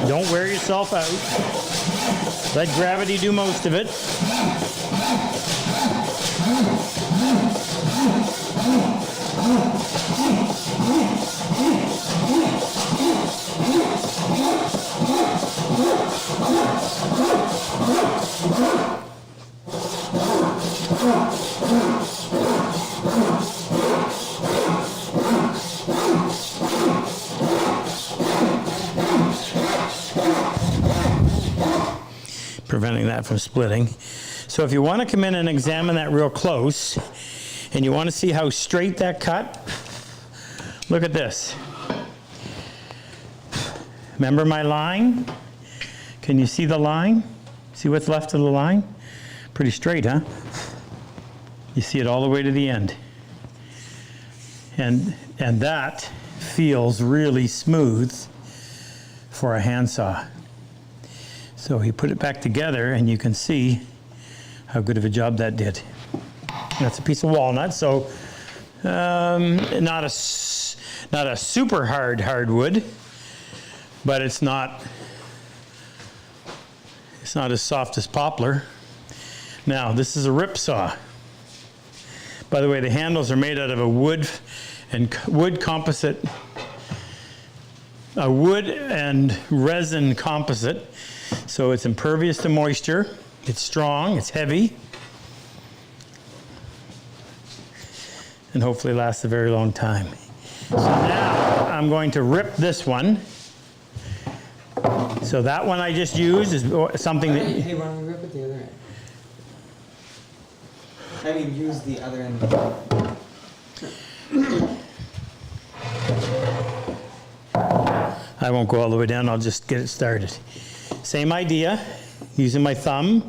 Don't wear yourself out. Let gravity do most of it. Preventing that from splitting. So if you want to come in and examine that real close, and you want to see how straight that cut, look at this. Remember my line? Can you see the line? See what's left of the line? Pretty straight, huh? You see it all the way to the end. And that feels really smooth for a handsaw. So you put it back together and you can see how good of a job that did. That's a piece of walnut, so not a super hardwood, but it's not as soft as poplar. Now this is a rip saw. By the way, the handles are made out of a wood and resin composite. So it's impervious to moisture, it's strong, it's heavy, and hopefully lasts a very long time. So now I'm going to rip this one. So that one I just used is something that... Hey, why don't we rip it the other end? I mean, use the other end. I won't go all the way down, I'll just get it started. Same idea, using my thumb.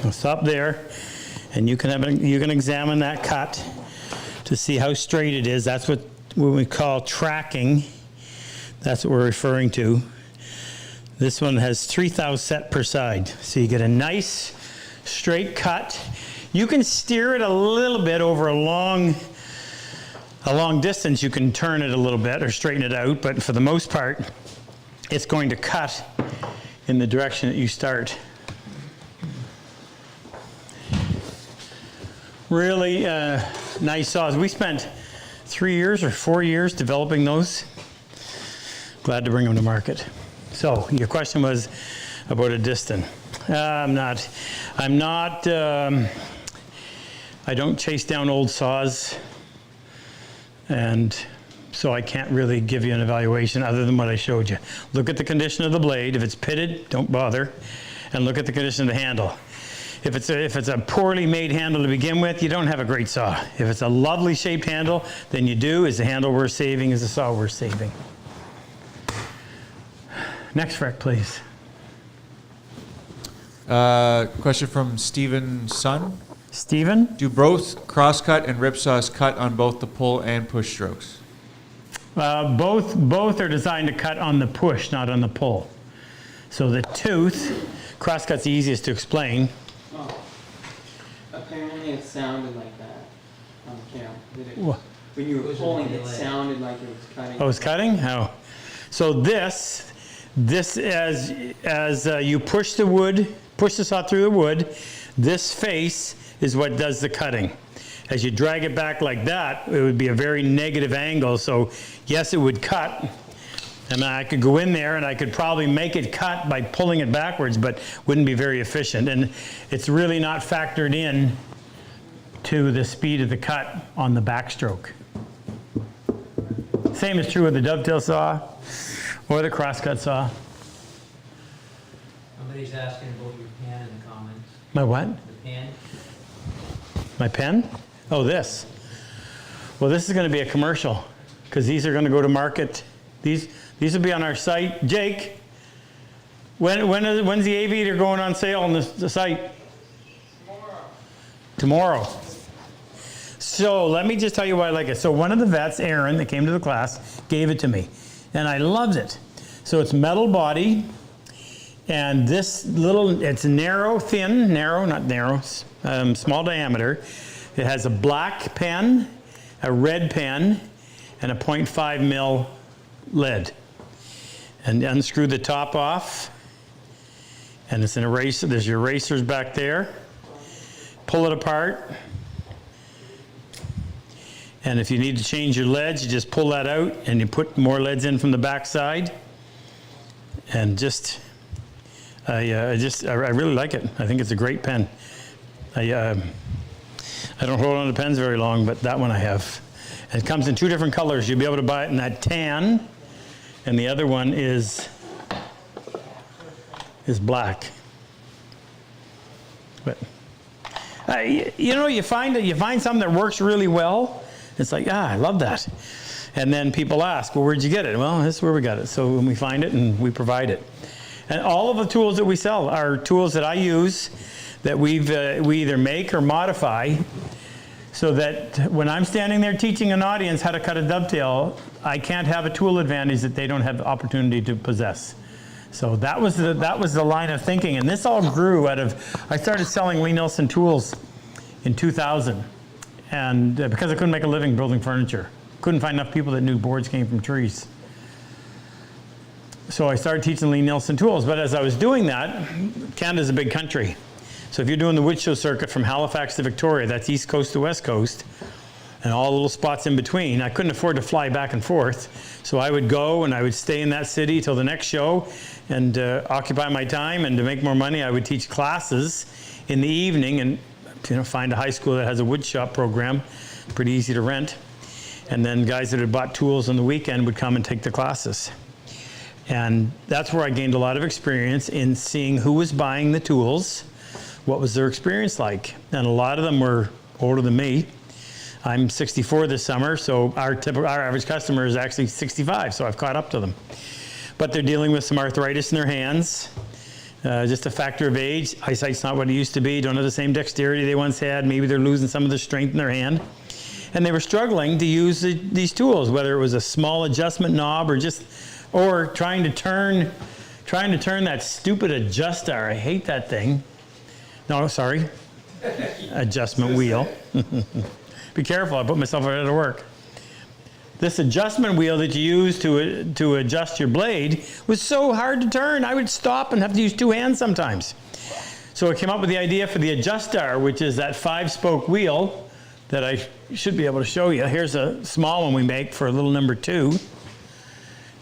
I'll stop there, and you can examine that cut to see how straight it is. That's what we call tracking. That's what we're referring to. This one has 3 thou set per side. So you get a nice straight cut. You can steer it a little bit over a long distance. You can turn it a little bit or straighten it out, but for the most part, it's going to cut in the direction that you start. Really nice saws. We spent 3 years or 4 years developing those. Glad to bring them to market. So your question was about a Diston. I don't chase down old saws, and so I can't really give you an evaluation other than what I showed you. Look at the condition of the blade. If it's pitted, don't bother, and look at the condition of the handle. If it's a poorly made handle to begin with, you don't have a great saw. If it's a lovely shaped handle, then you do. Is the handle worth saving? Is the saw worth saving? Next rec, please. Question from Stephen Sun. Stephen? Do both crosscut and rip saws cut on both the pull and push strokes? Both are designed to cut on the push, not on the pull. So the tooth, crosscut's the easiest to explain. Oh. Apparently it sounded like that on the camera. What? When you were It was a pulling, it delay. sounded like it was cutting. Oh, it's cutting? Oh. So this as you push the saw through the wood, this face is what does the cutting. As you drag it back like that, it would be a very negative angle. So yes, it would cut. And I could go in there and I could probably make it cut by pulling it backwards, but wouldn't be very efficient. And it's really not factored in to the speed of the cut on the backstroke. Same is true with the dovetail saw or the crosscut saw. Somebody's asking about your pen in the comments. My what? The pen? My pen? Oh, this. Well, this is going to be a commercial because these are going to go to market. These will be on our site. Jake, when's the aviator going on sale on the site? Tomorrow. So let me just tell you why I like it. So one of the vets, Aaron, that came to the class, gave it to me, and I loved it. So it's metal body, And this little, it's narrow, thin, narrow, not narrow, small diameter. It has a black pen, a red pen, and a 0.5 mil lead. And unscrew the top off. And it's an eraser, there's your erasers back there. Pull it apart. And if you need to change your leads, you just pull that out and you put more leads in from the back side. And I really like it. I think it's a great pen. I don't hold on to pens very long, but that one I have. And it comes in 2 different colors. You'll be able to buy it in that tan, and the other one is black. But you know, you find something that works really well. It's like, I love that. And then people ask, well, where'd you get it? Well, this is where we got it. So when we find it, and we provide it. And all of the tools that we sell are tools that I use that we either make or modify, so that when I'm standing there teaching an audience how to cut a dovetail, I can't have a tool advantage that they don't have the opportunity to possess. So that was the line of thinking, and this all grew out of, I started selling Lie-Nielsen tools in 2000, and because I couldn't make a living building furniture. Couldn't find enough people that knew boards came from trees. So I started teaching Lie-Nielsen tools, but as I was doing that, Canada's a big country. So if you're doing the wood show circuit from Halifax to Victoria, that's east coast to west coast, and all the little spots in between, I couldn't afford to fly back and forth. So I would go and I would stay in that city till the next show and occupy my time, and to make more money, I would teach classes in the evening and find a high school that has a wood shop program, pretty easy to rent. And then guys that had bought tools on the weekend would come and take the classes. And that's where I gained a lot of experience in seeing who was buying the tools, what was their experience like. And a lot of them were older than me. I'm 64 this summer, so our average customer is actually 65, so I've caught up to them. But they're dealing with some arthritis in their hands, just a factor of age. Eyesight's not what it used to be, don't have the same dexterity they once had. Maybe they're losing some of the strength in their hand. And they were struggling to use these tools, whether it was a small adjustment knob or trying to turn that stupid adjuster. I hate that thing. No, sorry. Adjustment wheel. Be careful, I put myself out of work. This adjustment wheel that you use to adjust your blade was so hard to turn. I would stop and have to use 2 hands sometimes. So I came up with the idea for the adjuster, which is that 5-spoke wheel that I should be able to show you. Here's a small one we make for a little number 2.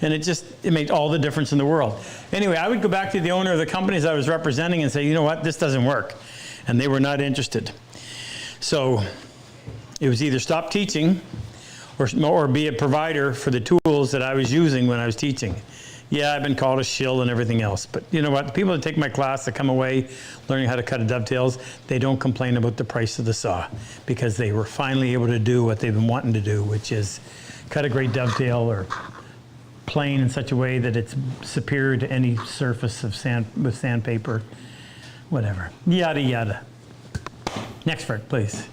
And it made all the difference in the world. Anyway, I would go back to the owner of the companies I was representing and say, you know what, this doesn't work. And they were not interested. So it was either stop teaching or be a provider for the tools that I was using when I was teaching. Yeah, I've been called a shill and everything else, but you know what? The people that take my class that come away learning how to cut dovetails, they don't complain about the price of the saw, because they were finally able to do what they've been wanting to do, which is cut a great dovetail or plane in such a way that it's superior to any surface of sandpaper, whatever, yada yada. Next, Fred, please.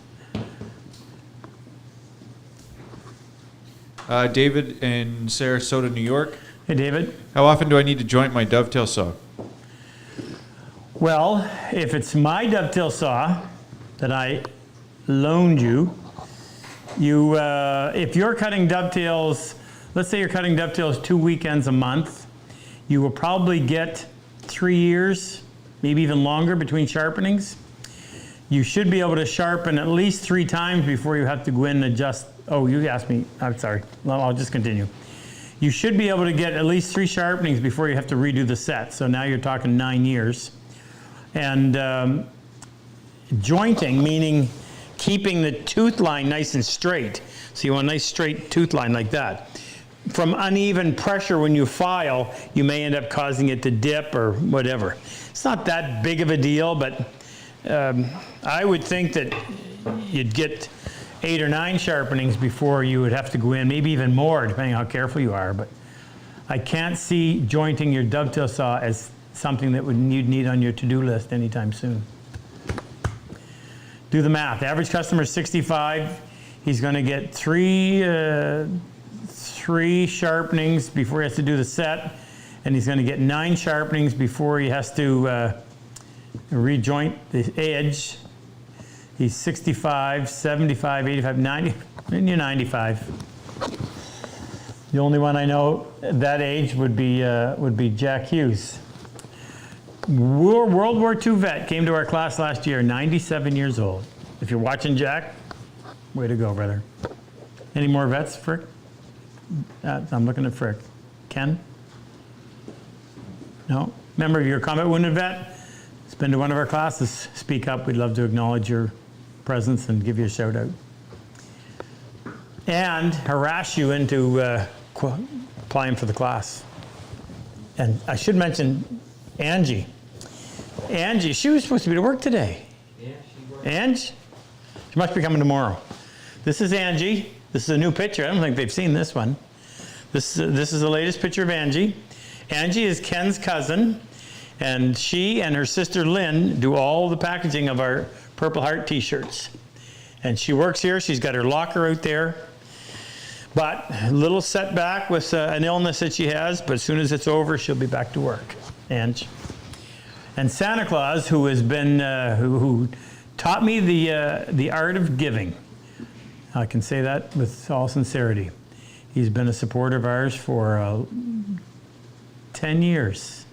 David in Sarasota, New York. Hey, David. How often do I need to joint my dovetail saw? Well, if it's my dovetail saw that I loaned you, if you're cutting dovetails, let's say you're cutting dovetails 2 weekends a month, you will probably get 3 years, maybe even longer between sharpenings. You should be able to sharpen at least 3 times before you have to go in and adjust. Oh, you asked me. I'm sorry. Well, I'll just continue. You should be able to get at least 3 sharpenings before you have to redo the set. So now you're talking 9 years. And jointing, meaning keeping the tooth line nice and straight. So you want a nice straight tooth line like that. From uneven pressure when you file, you may end up causing it to dip or whatever. It's not that big of a deal, but I would think that you'd get 8 or 9 sharpenings before you would have to go in, maybe even more, depending on how careful you are. But I can't see jointing your dovetail saw as something that you'd need on your to-do list anytime soon. Do the math. The average customer is 65. He's going to get 3 sharpenings before he has to do the set, and he's gonna get 9 sharpenings before he has to rejoint the edge. He's 65, 75, 85, 90, and you're 95. The only one I know at that age would be Jack Hughes. World War II vet, came to our class last year, 97 years old. If you're watching, Jack, way to go, brother. Any more vets, Frick? I'm looking at Frick. Ken? No? Member of your combat wounded vet? It's been to one of our classes. Speak up. We'd love to acknowledge your presence and give you a shout out. And harass you into applying for the class. And I should mention Angie. Angie, she was supposed to be to work today. Yeah, she works. Angie? She must be coming tomorrow. This is Angie. This is a new picture. I don't think they've seen this one. This is the latest picture of Angie. Angie is Ken's cousin, and she and her sister Lynn do all the packaging of our Purple Heart t-shirts. And she works here. She's got her locker out there. But a little setback with an illness that she has, but as soon as it's over, she'll be back to work. And Santa Claus, who has been, who taught me the art of giving. I can say that with all sincerity. He's been a supporter of ours for 10 years.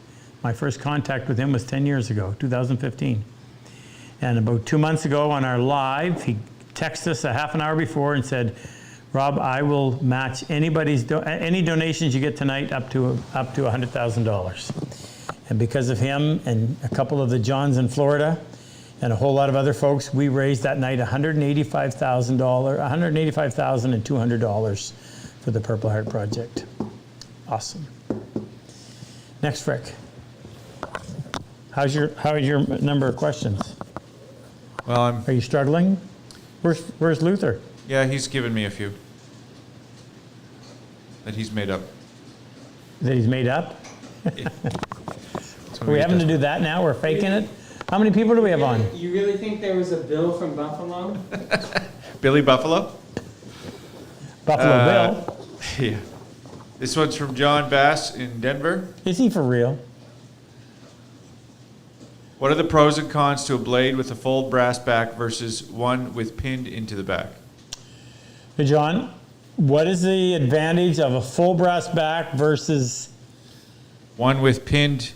My first contact with him was 10 years ago, 2015. And about 2 months ago on our live, he texted us a half an hour before and said, Rob, I will match any donations you get tonight up to $100,000. And because of him and a couple of the Johns in Florida and a whole lot of other folks, we raised that night $185,200 for the Purple Heart Project. Awesome. Next, Frick. How's your number of questions? Well, Are you struggling? Where's Luther? yeah, he's given me a few that he's made up. That he's made up? So Are we having to do that now? We're faking it? How many people do we have on? You really think there was a bill from Buffalo? Billy Buffalo? Buffalo Bill. Yeah. This one's from John Bass in Denver. Is he for real? What are the pros and cons to a blade with a full brass back versus one with pinned into the back? Hey, John, what is the advantage of a full brass back versus... One with pinned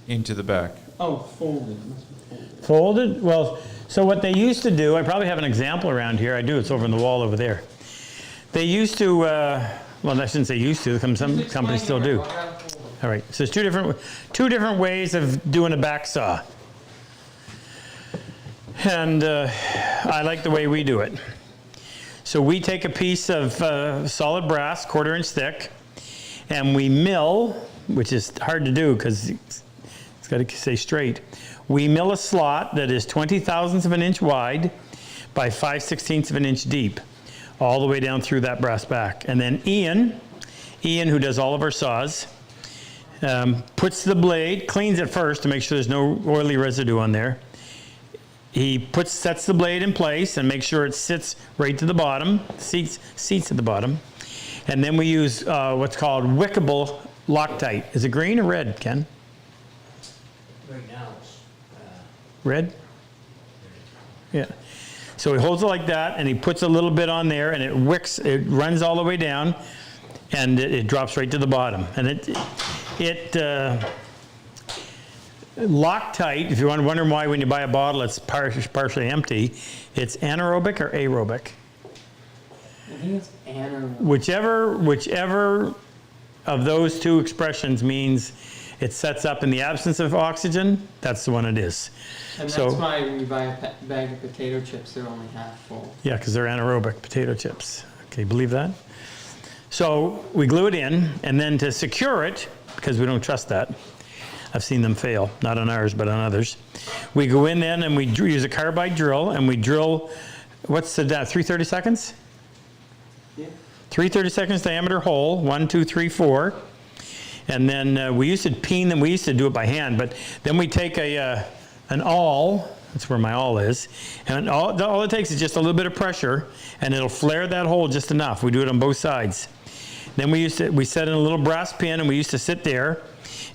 into the back. Oh, folded. It must be folded. Folded? Well, so what they used to do, I probably have an example around here. I do, it's over on the wall over there. They used to, well, I shouldn't say used to, some companies still do. All right, so there's two different ways of doing a back saw. And I like the way we do it. So we take a piece of solid brass, 1/4 inch thick, and we mill, which is hard to do because it's got to stay straight. We mill a slot that is 20/1000 of an inch wide by 5/16 of an inch deep, all the way down through that brass back. And then Ian, who does all of our saws, puts the blade, cleans it first to make sure there's no oily residue on there. He sets the blade in place and makes sure it sits right to the bottom, seats at the bottom. And then we use what's called wickable Loctite. Is it green or red, Ken? Right now, it's, Red? Yeah. So he holds it like that, and he puts a little bit on there, and it runs all the way down, and it drops right to the bottom. And Loctite, if you want to wonder why when you buy a bottle it's partially empty, it's anaerobic or aerobic? I think it's anaerobic. Whichever of those two expressions means it sets up in the absence of oxygen, that's the one it is. And So- that's why when you buy a bag of potato chips, they're only half full. Yeah, because they're anaerobic potato chips. Okay, believe that? So we glue it in, and then to secure it, because we don't trust that, I've seen them fail, not on ours, but on others. We go in then and we use a carbide drill, and we drill, what's the 330 seconds? Yeah. 330 seconds diameter hole, 1, 2, 3, 4. And then we used to peen them, we used to do it by hand, but then we take an awl, that's where my awl is, and all it takes is just a little bit of pressure, and it'll flare that hole just enough. We do it on both sides. Then we set in a little brass pin, and we used to sit there,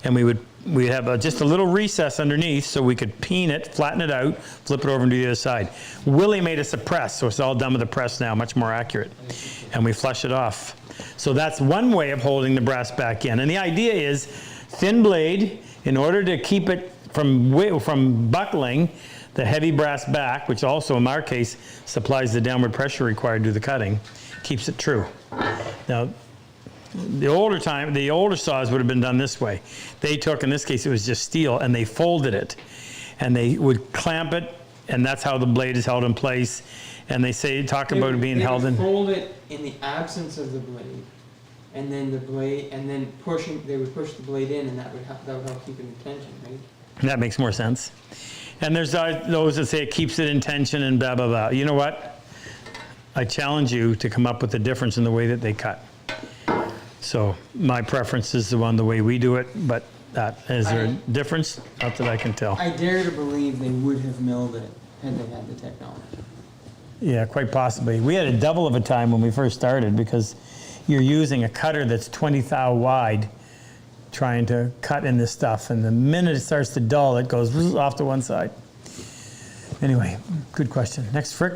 and we'd have just a little recess underneath so we could peen it, flatten it out, flip it over and do the other side. Willie made us a press, so it's all done with a press now, much more accurate. And we flush it off. So that's one way of holding the brass back in. And the idea is thin blade, in order to keep it from buckling, the heavy brass back, which also in our case supplies the downward pressure required to do the cutting, keeps it true. Now, the older saws would have been done this way. They took, in this case it was just steel, and they folded it. And they would clamp it, and that's how the blade is held in place. And they talk about it being held in. They would fold it in the absence of the blade, and then the blade, and then they would push the blade in, and that would help keep it in tension, right? That makes more sense. And there's those that say it keeps it in tension and blah, blah, blah. You know what? I challenge you to come up with a difference in the way that they cut. So my preference is the way we do it, but is there a difference? Not that I can tell. I dare to believe they would have milled it had they had the technology. Yeah, quite possibly. We had a double of a time when we first started because you're using a cutter that's 20 thou wide trying to cut in this stuff, and the minute it starts to dull, it goes off to one side. Anyway, good question. Next, Frick.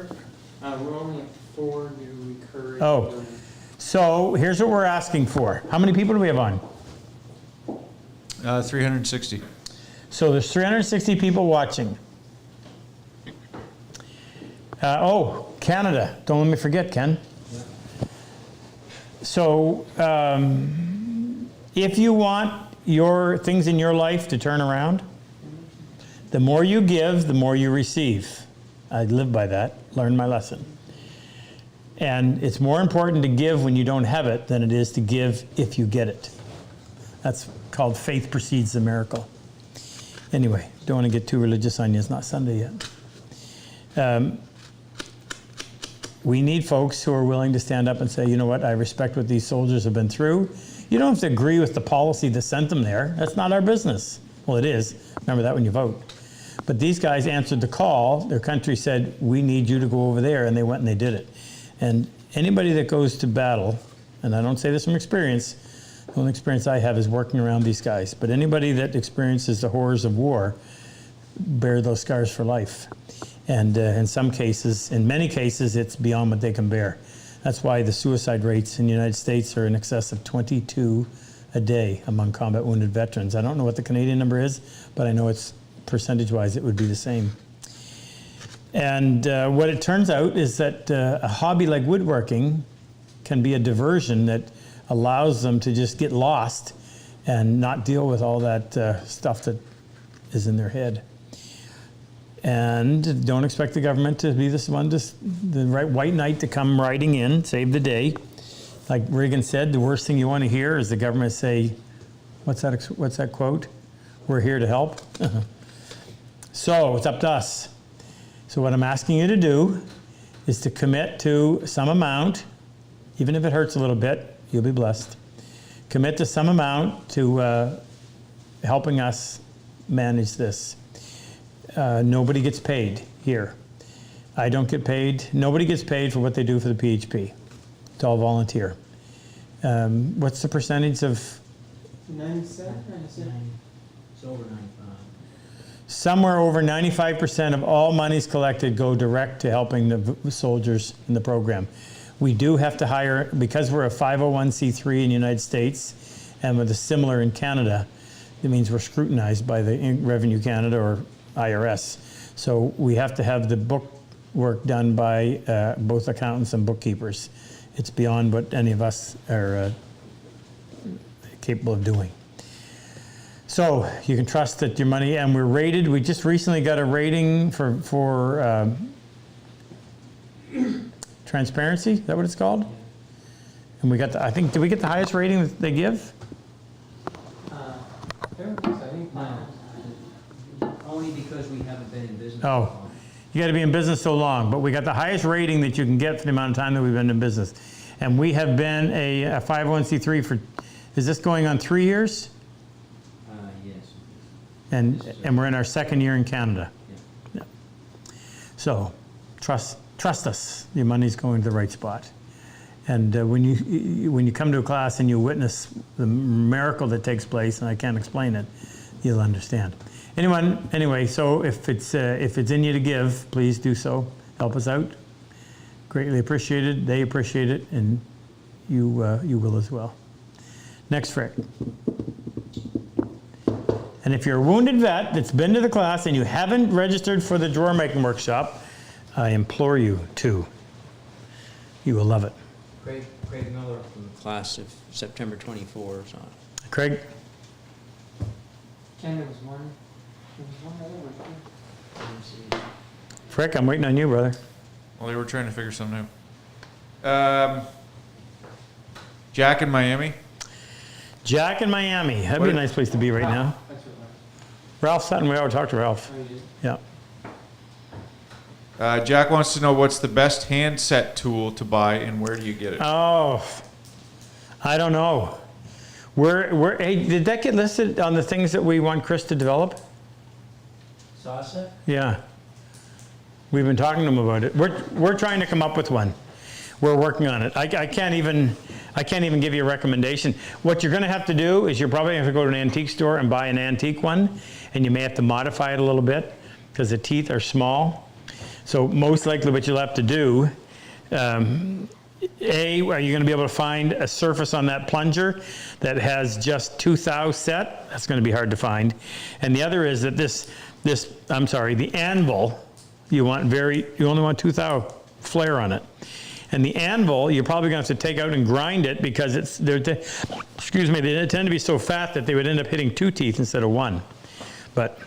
We're only at 4. Do we encourage? Oh, so here's what we're asking for. How many people do we have on? 360. So there's 360 people watching. Canada. Don't let me forget, Ken. So if you want your things in your life to turn around, the more you give, the more you receive. I live by that, learned my lesson. And it's more important to give when you don't have it than it is to give if you get it. That's called faith precedes the miracle. Anyway, don't want to get too religious on you. It's not Sunday yet. We need folks who are willing to stand up and say, you know what, I respect what these soldiers have been through. You don't have to agree with the policy that sent them there. That's not our business. Well, it is. Remember that when you vote. But these guys answered the call. Their country said, we need you to go over there, and they went and they did it. And anybody that goes to battle, and I don't say this from experience, the only experience I have is working around these guys, but anybody that experiences the horrors of war bear those scars for life. And in many cases, it's beyond what they can bear. That's why the suicide rates in the United States are in excess of 22 a day among combat wounded veterans. I don't know what the Canadian number is, but I know it's percentage-wise it would be the same. And what it turns out is that a hobby like woodworking can be a diversion that allows them to just get lost and not deal with all that stuff that is in their head. And don't expect the government to be this one, the right white knight to come riding in, save the day. Like Reagan said, the worst thing you want to hear is the government say, what's that quote? We're here to help. So it's up to us. So what I'm asking you to do is to commit to some amount, even if it hurts a little bit, you'll be blessed. Commit to some amount to helping us manage this. Nobody gets paid here. I don't get paid. Nobody gets paid for what they do for the PHP. It's all volunteer. What's the percentage of? 97? It's over 95. Somewhere over 95% of all monies collected go direct to helping the soldiers in the program. We do have to hire, because we're a 501c3 in the United States, and with a similar in Canada, it means we're scrutinized by the Revenue Canada or IRS. So we have to have the book work done by both accountants and bookkeepers. It's beyond what any of us are capable of doing. So you can trust that your money, and we're rated. We just recently got a rating for transparency. Is that what it's called? And we got did we get the highest rating that they give? Only because we haven't been in business. Oh, you got to be in business so long, but we got the highest rating that you can get for the amount of time that we've been in business. And we have been a 501c3 for, is this going on 3 years? Yes. And we're in our second year in Canada. Yeah. So trust us, your money's going to the right spot. And when you come to a class and you witness the miracle that takes place, and I can't explain it, you'll understand. Anyway, so if it's in you to give, please do so. Help us out. Greatly appreciated. They appreciate it, and you will as well. Next, Frick. And if you're a wounded vet that's been to the class and you haven't registered for the drawer making workshop, I implore you to. You will love it. Craig Miller from the class of September 24 is on. Craig? Ken, there was one other one too. Frick, I'm waiting on you, brother. Well, they were trying to figure something out. Jack in Miami. Jack in Miami. That'd be a nice place to be right now. That's what it was. Ralph Sutton, we already talked to Ralph. Oh, you did? Yeah. Jack wants to know what's the best hand set tool to buy and where do you get it? Oh, I don't know. Hey, did that get listed on the things that we want Chris to develop? Salsa? Yeah. We've been talking to him about it. We're trying to come up with one. We're working on it. I can't even give you a recommendation. What you're going to have to do is you're probably going to have to go to an antique store and buy an antique one, and you may have to modify it a little bit because the teeth are small. So most likely what you'll have to do, are you going to be able to find a surface on that plunger that has just 2 thou set? That's going to be hard to find. And the other is that the anvil, you only want 2 thou flare on it. And the anvil, you're probably going to have to take out and grind it because they tend to be so fat that they would end up hitting 2 teeth instead of 1. But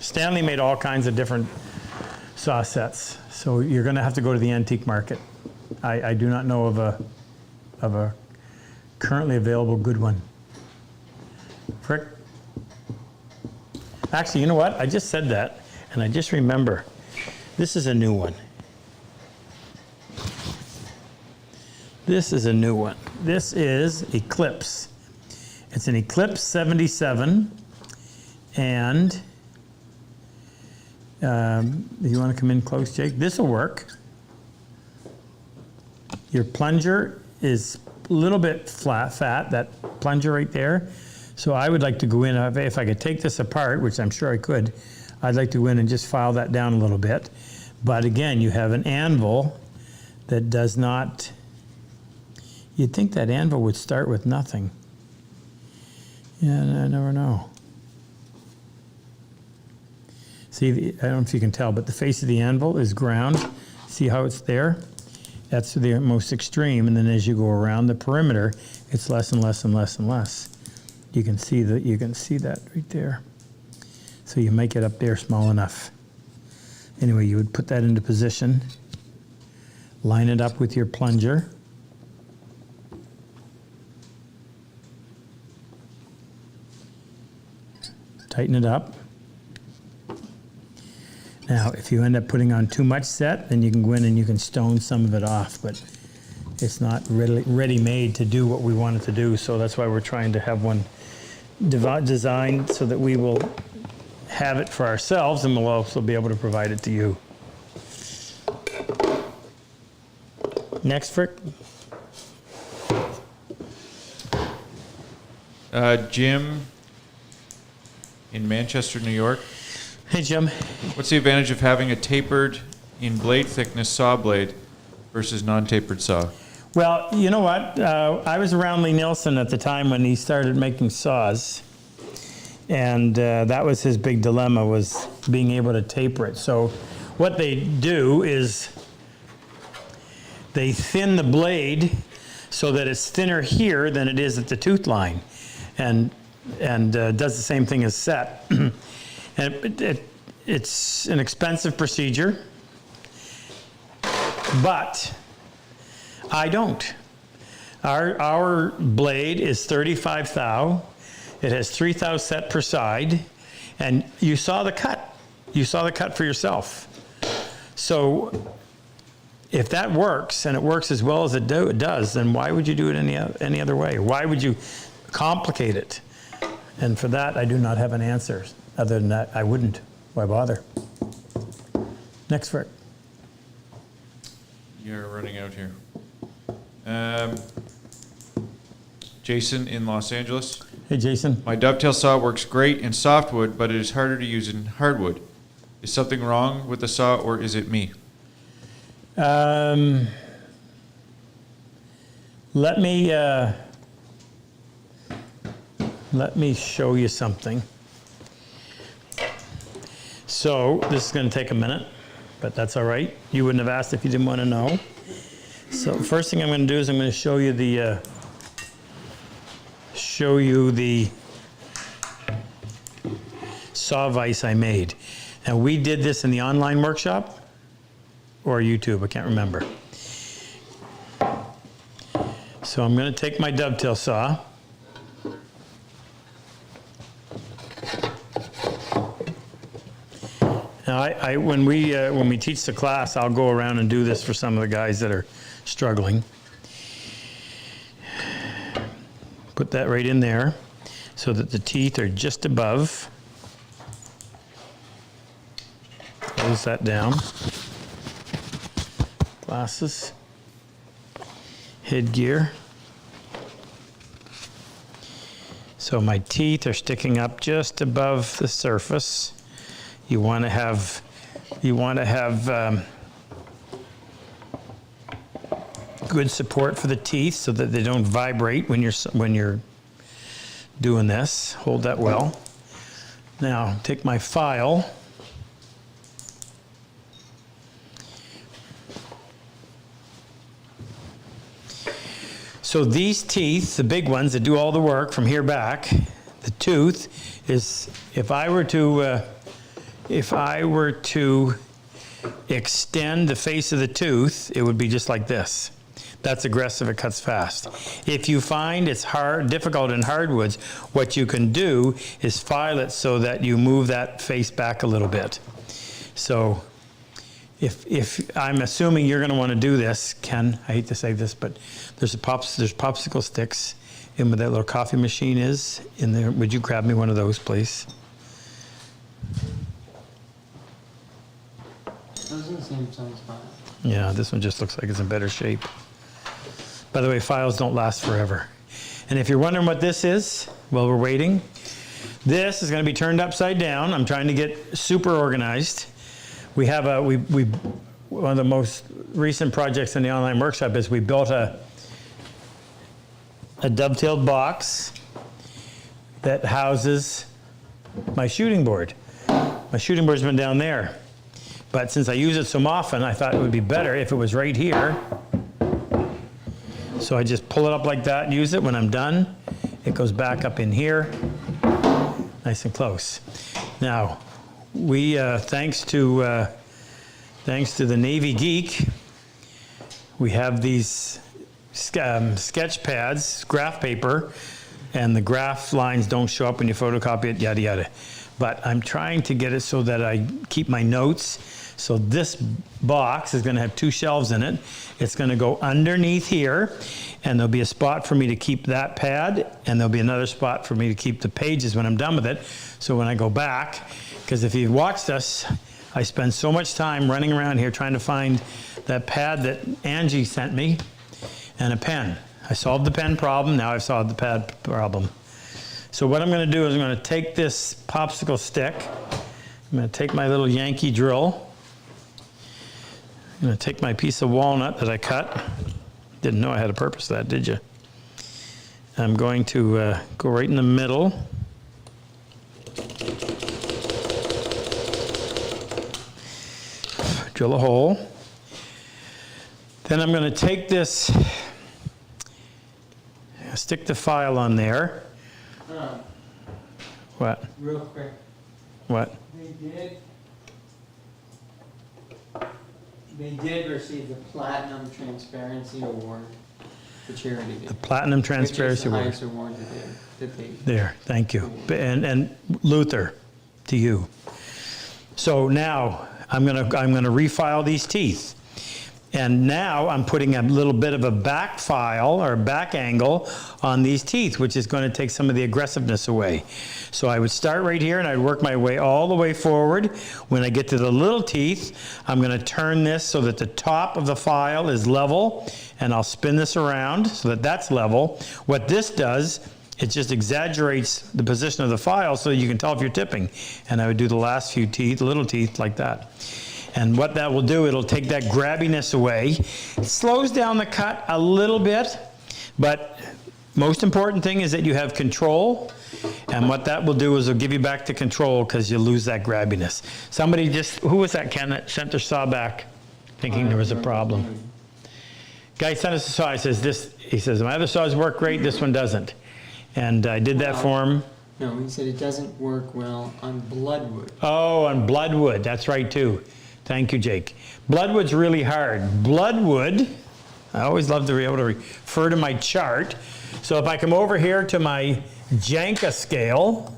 Stanley made all kinds of different saw sets, so you're going to have to go to the antique market. I do not know of a currently available good one. Frick? Actually, you know what? I just said that, and I just remember. This is a new one. This is a new one. This is Eclipse. It's an Eclipse 77, and you want to come in close, Jake? This will work. Your plunger is a little bit fat, that plunger right there. So I would like to go in, if I could take this apart, which I'm sure I could, I'd like to go in and just file that down a little bit. But again, you have an anvil that does not, you'd think that anvil would start with nothing. Yeah, I never know. See, I don't know if you can tell, but the face of the anvil is ground. See how it's there? That's the most extreme, and then as you go around the perimeter, it's less and less and less and less. You can see that right there. So you make it up there small enough. Anyway, you would put that into position, line it up with your plunger. Tighten it up. Now, if you end up putting on too much set, then you can go in and you can stone some of it off, but it's not ready-made to do what we want it to do, so that's why we're trying to have one designed so that we will have it for ourselves and we'll also be able to provide it to you. Next, Frick. Jim in Manchester, New York. Hey, Jim. What's the advantage of having a tapered in blade thickness saw blade versus non-tapered saw? Well, you know what? I was around Lee Nielsen at the time when he started making saws, and that was his big dilemma, was being able to taper it. So what they do is they thin the blade so that it's thinner here than it is at the tooth line, and does the same thing as set. And it's an expensive procedure, but I don't. Our blade is 35 thou. It has 3 thou set per side, and you saw the cut. You saw the cut for yourself. So if that works, and it works as well as it does, then why would you do it any other way? Why would you complicate it? And for that, I do not have an answer. Other than that, I wouldn't. Why bother? Next, Frick. You're running out here. Jason in Los Angeles. Hey, Jason. My dovetail saw works great in softwood, but it is harder to use in hardwood. Is something wrong with the saw, or is it me? Let me show you something. So this is going to take a minute, but that's all right. You wouldn't have asked if you didn't want to know. So first thing I'm going to do is I'm going to show you the saw vise I made. Now we did this in the online workshop or YouTube, I can't remember. So I'm going to take my dovetail saw. Now when we teach the class, I'll go around and do this for some of the guys that are struggling. Put that right in there so that the teeth are just above. Close that down. Glasses. Headgear. So my teeth are sticking up just above the surface. You want to have good support for the teeth so that they don't vibrate when you're doing this. Hold that well. Now take my file. So these teeth, the big ones that do all the work from here back, the tooth is, if I were to extend the face of the tooth, it would be just like this. That's aggressive, it cuts fast. If you find it's difficult in hardwoods, what you can do is file it so that you move that face back a little bit. So if I'm assuming you're going to want to do this, Ken, I hate to say this, but there's popsicle sticks in where that little coffee machine is in there. Would you grab me one of those, please? Those are the same size file. Yeah, this one just looks like it's in better shape. By the way, files don't last forever. And if you're wondering what this is, while we're waiting, this is going to be turned upside down. I'm trying to get super organized. We have one of the most recent projects in the online workshop is we built a dovetailed box that houses my shooting board. My shooting board's been down there. But since I use it so often, I thought it would be better if it was right here. So I just pull it up like that and use it. When I'm done, it goes back up in here, nice and close. Now, we, thanks to the Navy Geek, we have these sketch pads, graph paper, and the graph lines don't show up when you photocopy it, yada, yada. But I'm trying to get it so that I keep my notes. So this box is going to have 2 shelves in it. It's going to go underneath here, and there'll be a spot for me to keep that pad, and there'll be another spot for me to keep the pages when I'm done with it. So when I go back, because if you've watched us, I spend so much time running around here trying to find that pad that Angie sent me and a pen. I solved the pen problem, now I've solved the pad problem. So what I'm going to do is I'm going to take this popsicle stick, I'm going to take my little Yankee drill, I'm going to take my piece of walnut that I cut. Didn't know I had a purpose for that, did you? I'm going to go right in the middle. Drill a hole. Then I'm going to take this, stick the file on there. What? Real quick. What? They did receive the Platinum Transparency Award for Charity. The Platinum Transparency Award. Which is the highest award that they There, thank you. And Luther, to you. So now I'm gonna refile these teeth. And now I'm putting a little bit of a back file or back angle on these teeth, which is going to take some of the aggressiveness away. So I would start right here and I'd work my way all the way forward. When I get to the little teeth, I'm going to turn this so that the top of the file is level, and I'll spin this around so that that's level. What this does, it just exaggerates the position of the file so you can tell if you're tipping. And I would do the last few teeth, little teeth like that. And what that will do, it'll take that grabbiness away. It slows down the cut a little bit, but most important thing is that you have control. And what that will do is it'll give you back to control because you lose that grabbiness. Somebody just, who was that, Ken, that sent their saw back thinking there was a problem? Guy sent us a saw, he says, my other saws work great, this one doesn't. And I did that for him. No, he said it doesn't work well on bloodwood. Oh, on bloodwood, that's right too. Thank you, Jake. Bloodwood's really hard. Bloodwood, I always love to be able to refer to my chart. So if I come over here to my Janka scale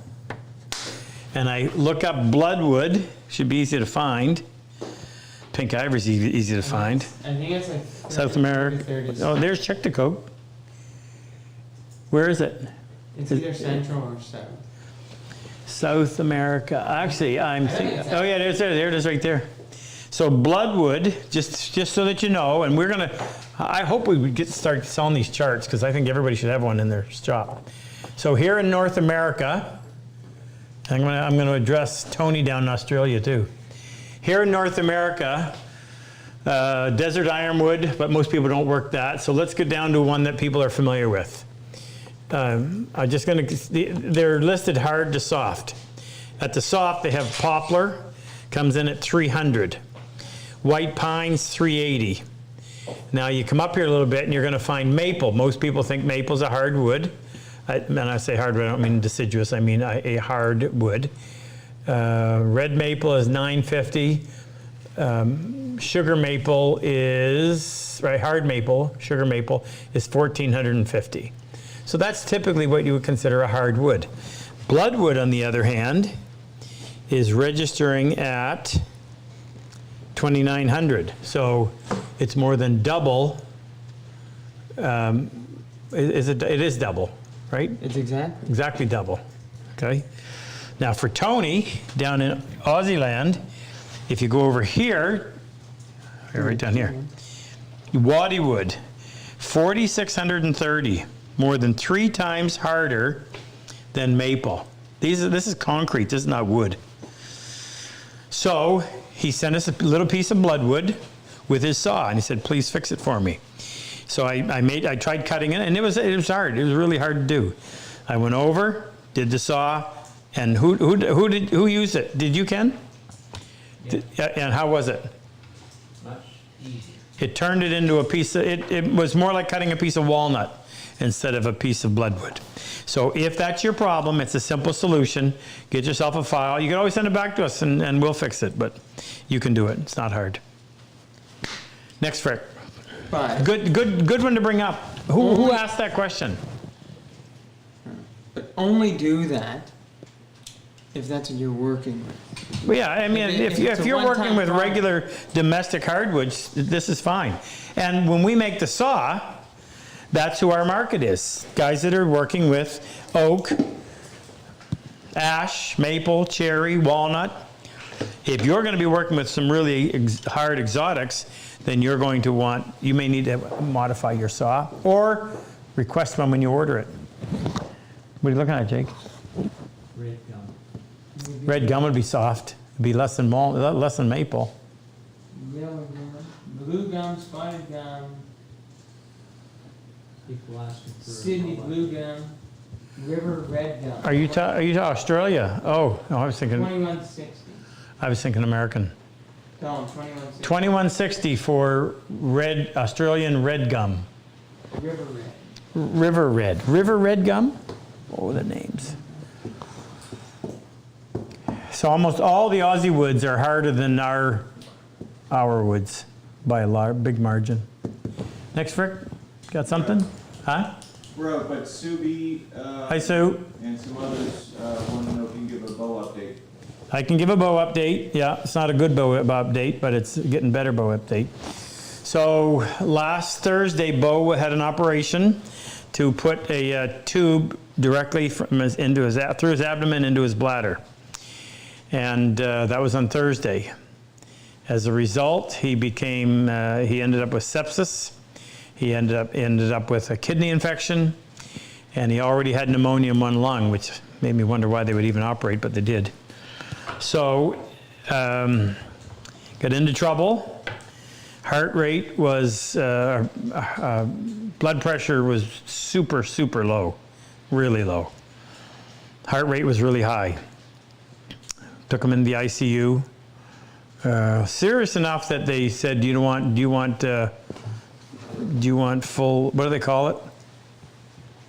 and I look up bloodwood, should be easy to find. Pink ivory's easy to find. I think it's like 30, South America. 30. Oh, there's Chicago. Where is it? It's either central or south. South America. Actually, I'm thinking. Oh yeah, there it is right there. So bloodwood, just so that you know, and we're gonna. I hope we start selling these charts because I think everybody should have one in their shop. So here in North America, I'm gonna address Tony down in Australia too. Here in North America, desert ironwood, but most people don't work that. So let's get down to one that people are familiar with. I'm just gonna. They're listed hard to soft. At the soft, they have poplar, comes in at 300. White pine's 380. Now you come up here a little bit and you're going to find maple. Most people think maple's a hardwood. When I say hardwood, I don't mean deciduous, I mean a hardwood. Red maple is 950. Sugar maple is, right, hard maple, sugar maple is 1450. So that's typically what you would consider a hardwood. Bloodwood, on the other hand, is registering at 2,900. So it's more than double. It is double, right? It's Exactly double. Okay. Now for Tony down in Aussie land, if you go over here, right down here, waddy wood, 4,630, more than 3 times harder than maple. This is concrete. This is not wood. So he sent us a little piece of bloodwood with his saw, and he said, "Please fix it for me." So I tried cutting it, and it was hard. It was really hard to do. I went over, did the saw, and who used it? Did you, Ken? Yeah. And how was it? Much easier. It turned it into a piece of, it was more like cutting a piece of walnut instead of a piece of bloodwood. So if that's your problem, it's a simple solution. Get yourself a file. You can always send it back to us and we'll fix it, but you can do it. It's not hard. Next, Frick. But Good one to bring up. Who asked that question? But only do that if that's what you're working with. Well, yeah, I mean, if it's a you're working one-time with problem. regular domestic hardwoods, this is fine. And when we make the saw, that's who our market is. Guys that are working with oak, ash, maple, cherry, walnut. If you're going to be working with some really hard exotics, then you're going to you may need to modify your saw or request one when you order it. What are you looking at, Jake? Red gum. Red gum would be soft. It'd be less than maple. Yellow gum, blue gum, spotted gum, People asking for. Sydney blue gum, river red gum. Are you to Australia? Oh, no, I was thinking 2160. American. Tell them 2160. 2160 for Australian red gum. River red. River red. River red gum? Oh, the names. So almost all the Aussie woods are harder than our woods by a big margin. Next, Frick. Got something? Huh? Bro, but Subi, Hi, Sue. and some others want to know if you can give a bow update. I can give a bow update. Yeah, it's not a good bow update, but it's getting better bow update. So last Thursday, Bo had an operation to put a tube directly through his abdomen into his bladder. And that was on Thursday. As a result, he ended up with sepsis. He ended up with a kidney infection, and he already had pneumonia in one lung, which made me wonder why they would even operate, but they did. So, got into trouble. Heart rate was, blood pressure was super, super low, really low. Heart rate was really high. Took him in the ICU. Serious enough that they said, do you want full, what do they call it?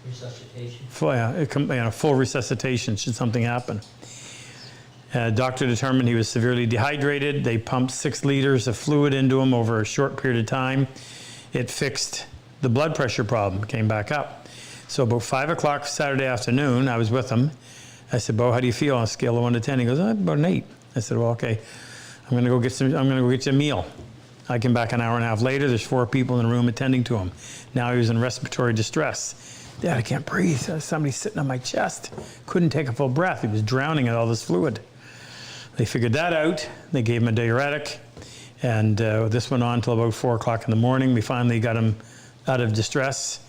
Resuscitation. Full resuscitation should something happen. Doctor determined he was severely dehydrated. They pumped 6 liters of fluid into him over a short period of time. It fixed the blood pressure problem, came back up. So about 5 o'clock Saturday afternoon, I was with him. I said, Bo, how do you feel on a scale of 1 to 10? He goes, about an 8. I said, well, okay, I'm gonna go get you a meal. I came back an hour and a half later. There's 4 people in the room attending to him. Now he was in respiratory distress. Dad, I can't breathe. Somebody's sitting on my chest. Couldn't take a full breath. He was drowning in all this fluid. They figured that out. They gave him a diuretic, and this went on until about 4 o'clock in the morning. We finally got him out of distress.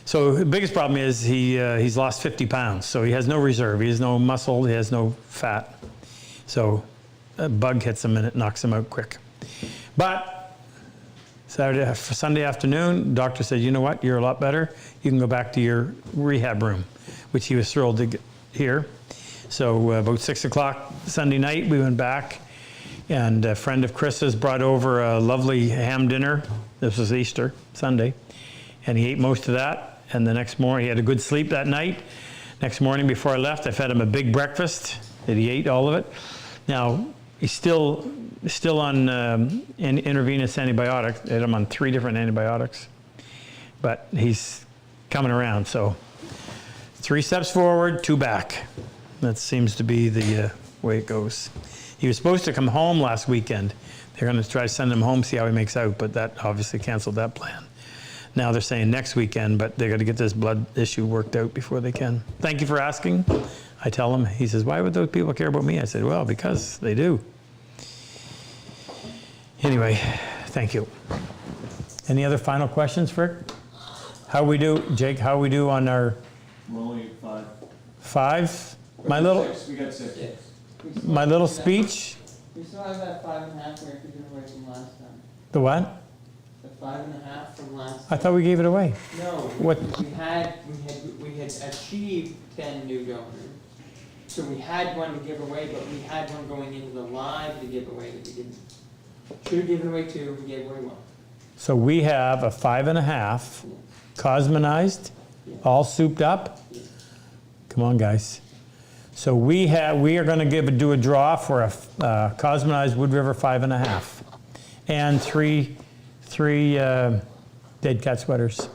So the biggest problem is he's lost 50 pounds. So he has no reserve. He has no muscle. He has no fat. So a bug hits him and it knocks him out quick. But Sunday afternoon, the doctor said, you know what, you're a lot better. You can go back to your rehab room, which he was thrilled to hear. So about 6 o'clock Sunday night, we went back, and a friend of Chris's brought over a lovely ham dinner. This was Easter Sunday, and he ate most of that. And the next morning, he had a good sleep that night. Next morning before I left, I fed him a big breakfast that he ate all of it. Now, he's still on intravenous antibiotics. I had him on 3 different antibiotics, but he's coming around. So 3 steps forward, 2 back. That seems to be the way it goes. He was supposed to come home last weekend. They're going to try to send him home, see how he makes out, but that obviously canceled that plan. Now they're saying next weekend, but they got to get this blood issue worked out before they can. Thank you for asking. I tell him, he says, why would those people care about me? I said, well, because they do. Anyway, thank you. Any other final questions, Frick? How we do, Jake, how we do on our We're only at 5. 5? My little, 6, we got 6. my little speech, We still have that 5.5 where we did away from last time. the what? The 5.5 from last I time. thought we gave it away. No, What? we had achieved 10 new donors. So we had one to give away, but we had one going into the live to give away that we didn't. Should have given away 2, we gave away 1. So we have a 5.5, Cosmanized, all souped up. Come on, guys. So we are going to do a draw for a Cosmanized Wood River 5.5, and 3 dead cat sweaters.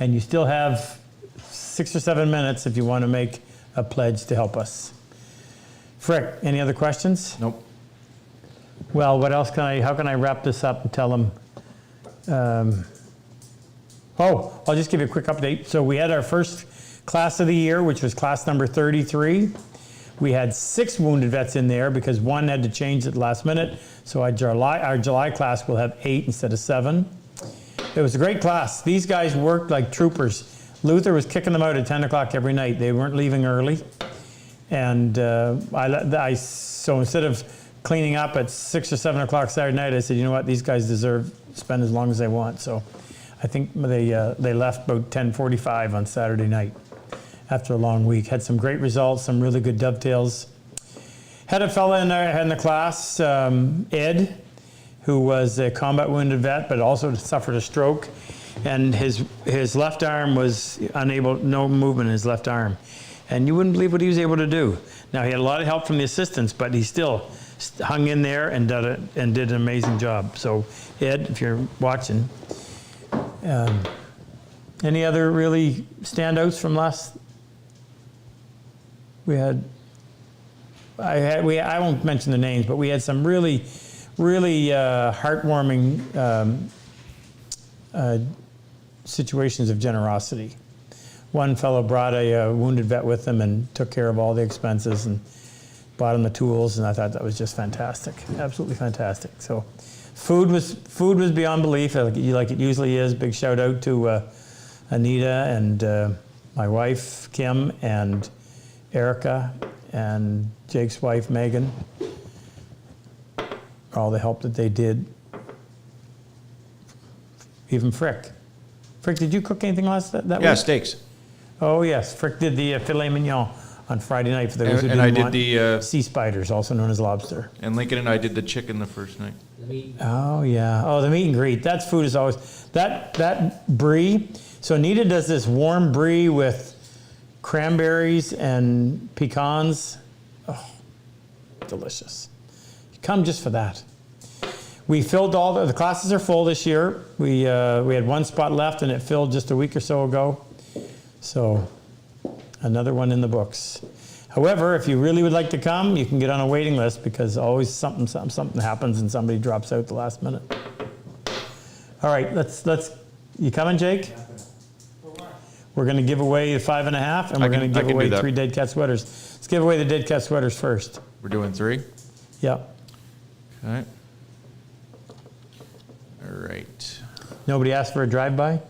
And you still have 6 or 7 minutes if you want to make a pledge to help us. Frick, any other questions? Nope. Well, what else how can I wrap this up and tell them? I'll just give you a quick update. So we had our first class of the year, which was class number 33. We had 6 wounded vets in there because 1 had to change at the last minute. So our July class will have 8 instead of 7. It was a great class. These guys worked like troopers. Luther was kicking them out at 10 o'clock every night. They weren't leaving early. And so instead of cleaning up at 6 or 7 o'clock Saturday night, I said, you know what, these guys deserve to spend as long as they want. So I think they left about 10:45 on Saturday night after a long week. Had some great results, some really good dovetails. Had a fella in the class, Ed, who was a combat wounded vet, but also suffered a stroke. And his left arm was no movement in his left arm. And you wouldn't believe what he was able to do. Now, he had a lot of help from the assistants, but he still hung in there and did an amazing job. So, Ed, if you're watching, any other really standouts from last? I won't mention the names, but we had some really, really heartwarming situations of generosity. One fellow brought a wounded vet with him and took care of all the expenses and bought him the tools, and I thought that was just fantastic, absolutely fantastic. So food was beyond belief, like it usually is. Big shout out to Anita and my wife, Kim, and Erica, and Jake's wife, Megan, all the help that they did. Even Frick. Frick, did you cook anything that Yeah, week? steaks. Oh, yes. Frick did the filet mignon on Friday night for those who And didn't I did want the, sea spiders, also known as lobster. and Lincoln and I did the chicken the first night. The meat. Oh, yeah. Oh, the meet and greet. That food is always, that brie. So Anita does this warm brie with cranberries and pecans. Oh, delicious. Come just for that. We filled all the classes are full this year. We had one spot left and it filled just a week or so ago. So another one in the books. However, if you really would like to come, you can get on a waiting list because always something happens and somebody drops out the last minute. All right, let's. You coming, Jake? We're going to give away the 5.5, and we're going to give away 3 dead cat sweaters. Let's give away the dead cat sweaters first. We're doing 3? Yep. Okay. All right. Nobody asked for a drive-by?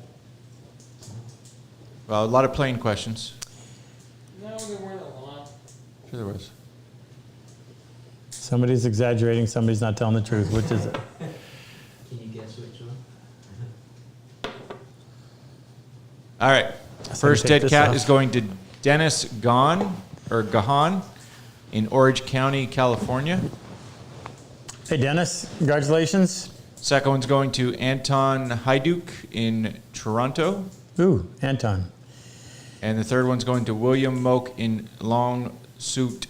Well, a lot of plain questions. No, there weren't a lot. Sure there was. Somebody's exaggerating, somebody's not telling the truth. Which is it? Can you guess which one? All right. First take dead this cat off. is going to Dennis Gahan in Orange County, California. Hey, Dennis, congratulations. Second one's going to Anton Hajduk in Toronto. Ooh, Anton. And the third one's going to William Moak in Longsuit,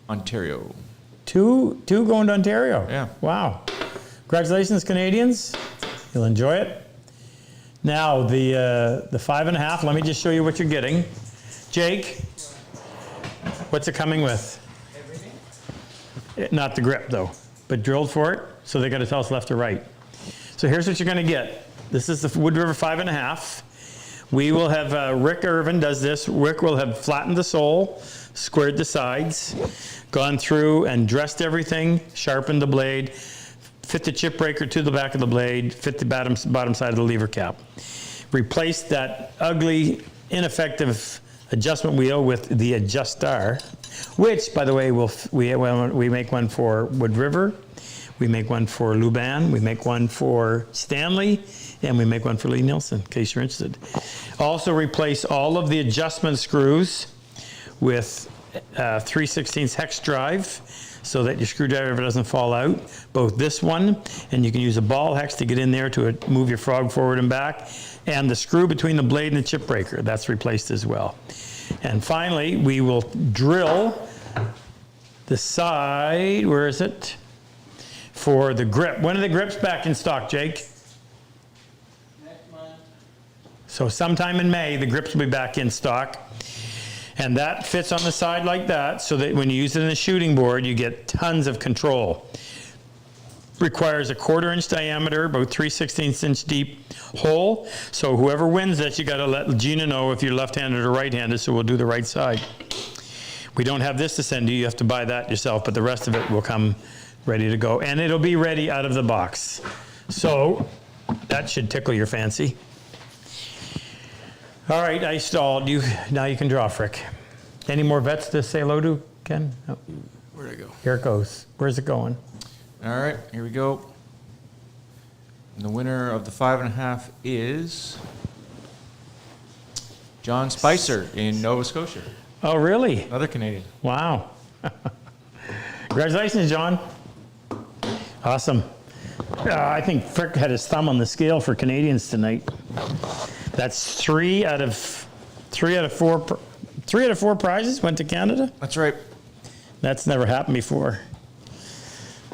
Ontario. Two going to Ontario. Yeah. Wow. Congratulations, Canadians. You'll enjoy it. Now, the 5.5, let me just show you what you're getting. Jake, what's it coming with? Everything. Not the grip, though, but drilled for it, so they got to tell us left or right. So here's what you're going to get. This is the Wood River 5.5. We will have, Rick Irvin does this. Rick will have flattened the sole, squared the sides, gone through and dressed everything, sharpened the blade, fit the chip breaker to the back of the blade, fit the bottom side of the lever cap. Replaced that ugly, ineffective adjustment wheel with the adjustar, which, by the way, we make one for Wood River, we make one for Luban, we make one for Stanley, and we make one for Lee Nielsen, in case you're interested. Also replace all of the adjustment screws with 3/16 hex drive so that your screwdriver doesn't fall out. Both this one, and you can use a ball hex to get in there to move your frog forward and back, and the screw between the blade and the chip breaker, that's replaced as well. And finally, we will drill the side, where is it? For the grip. When are the grips back in stock, Jake? Next month. So sometime in May, the grips will be back in stock. And that fits on the side like that, so that when you use it in a shooting board, you get tons of control. Requires a 1/4 inch diameter, about 3/16 inch deep hole. So whoever wins this, you gotta let Gina know if you're left-handed or right-handed, so we'll do the right side. We don't have this to send you have to buy that yourself, but the rest of it will come ready to go. And it'll be ready out of the box. So that should tickle your fancy. All right, I stalled you. Now you can draw, Frick. Any more vets to say hello to, Ken? No. Where'd I go? Here it goes. Where's it going? All right, here we go. And the winner of the 5.5 is John Spicer in Nova Scotia. Oh, really? Another Canadian. Wow. Congratulations, John. Awesome. I think Frick had his thumb on the scale for Canadians tonight. That's 3 out of 4 prizes went to Canada. That's right. That's never happened before.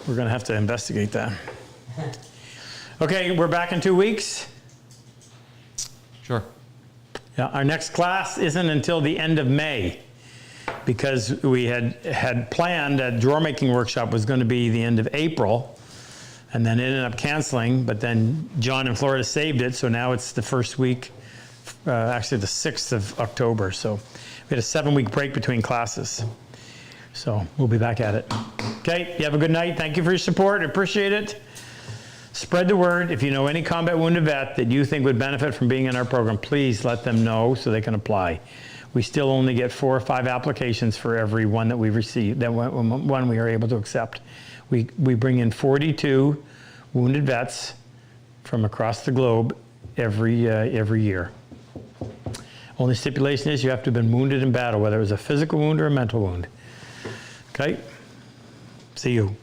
We're going to have to investigate that. Okay, we're back in 2 weeks. Sure. Yeah, our next class isn't until the end of May because we had planned a drawer making workshop was going to be the end of April. And then it ended up canceling, but then John in Florida saved it, so now it's the first week, actually the 6th of October. So we had a 7-week break between classes. So we'll be back at it. Okay, you have a good night. Thank you for your support. I appreciate it. Spread the word. If you know any combat wounded vet that you think would benefit from being in our program, please let them know so they can apply. We still only get 4 or 5 applications for every one that we receive, that one we are able to accept. We bring in 42 wounded vets from across the globe every year. Only stipulation is you have to have been wounded in battle, whether it was a physical wound or a mental wound. Okay? See you.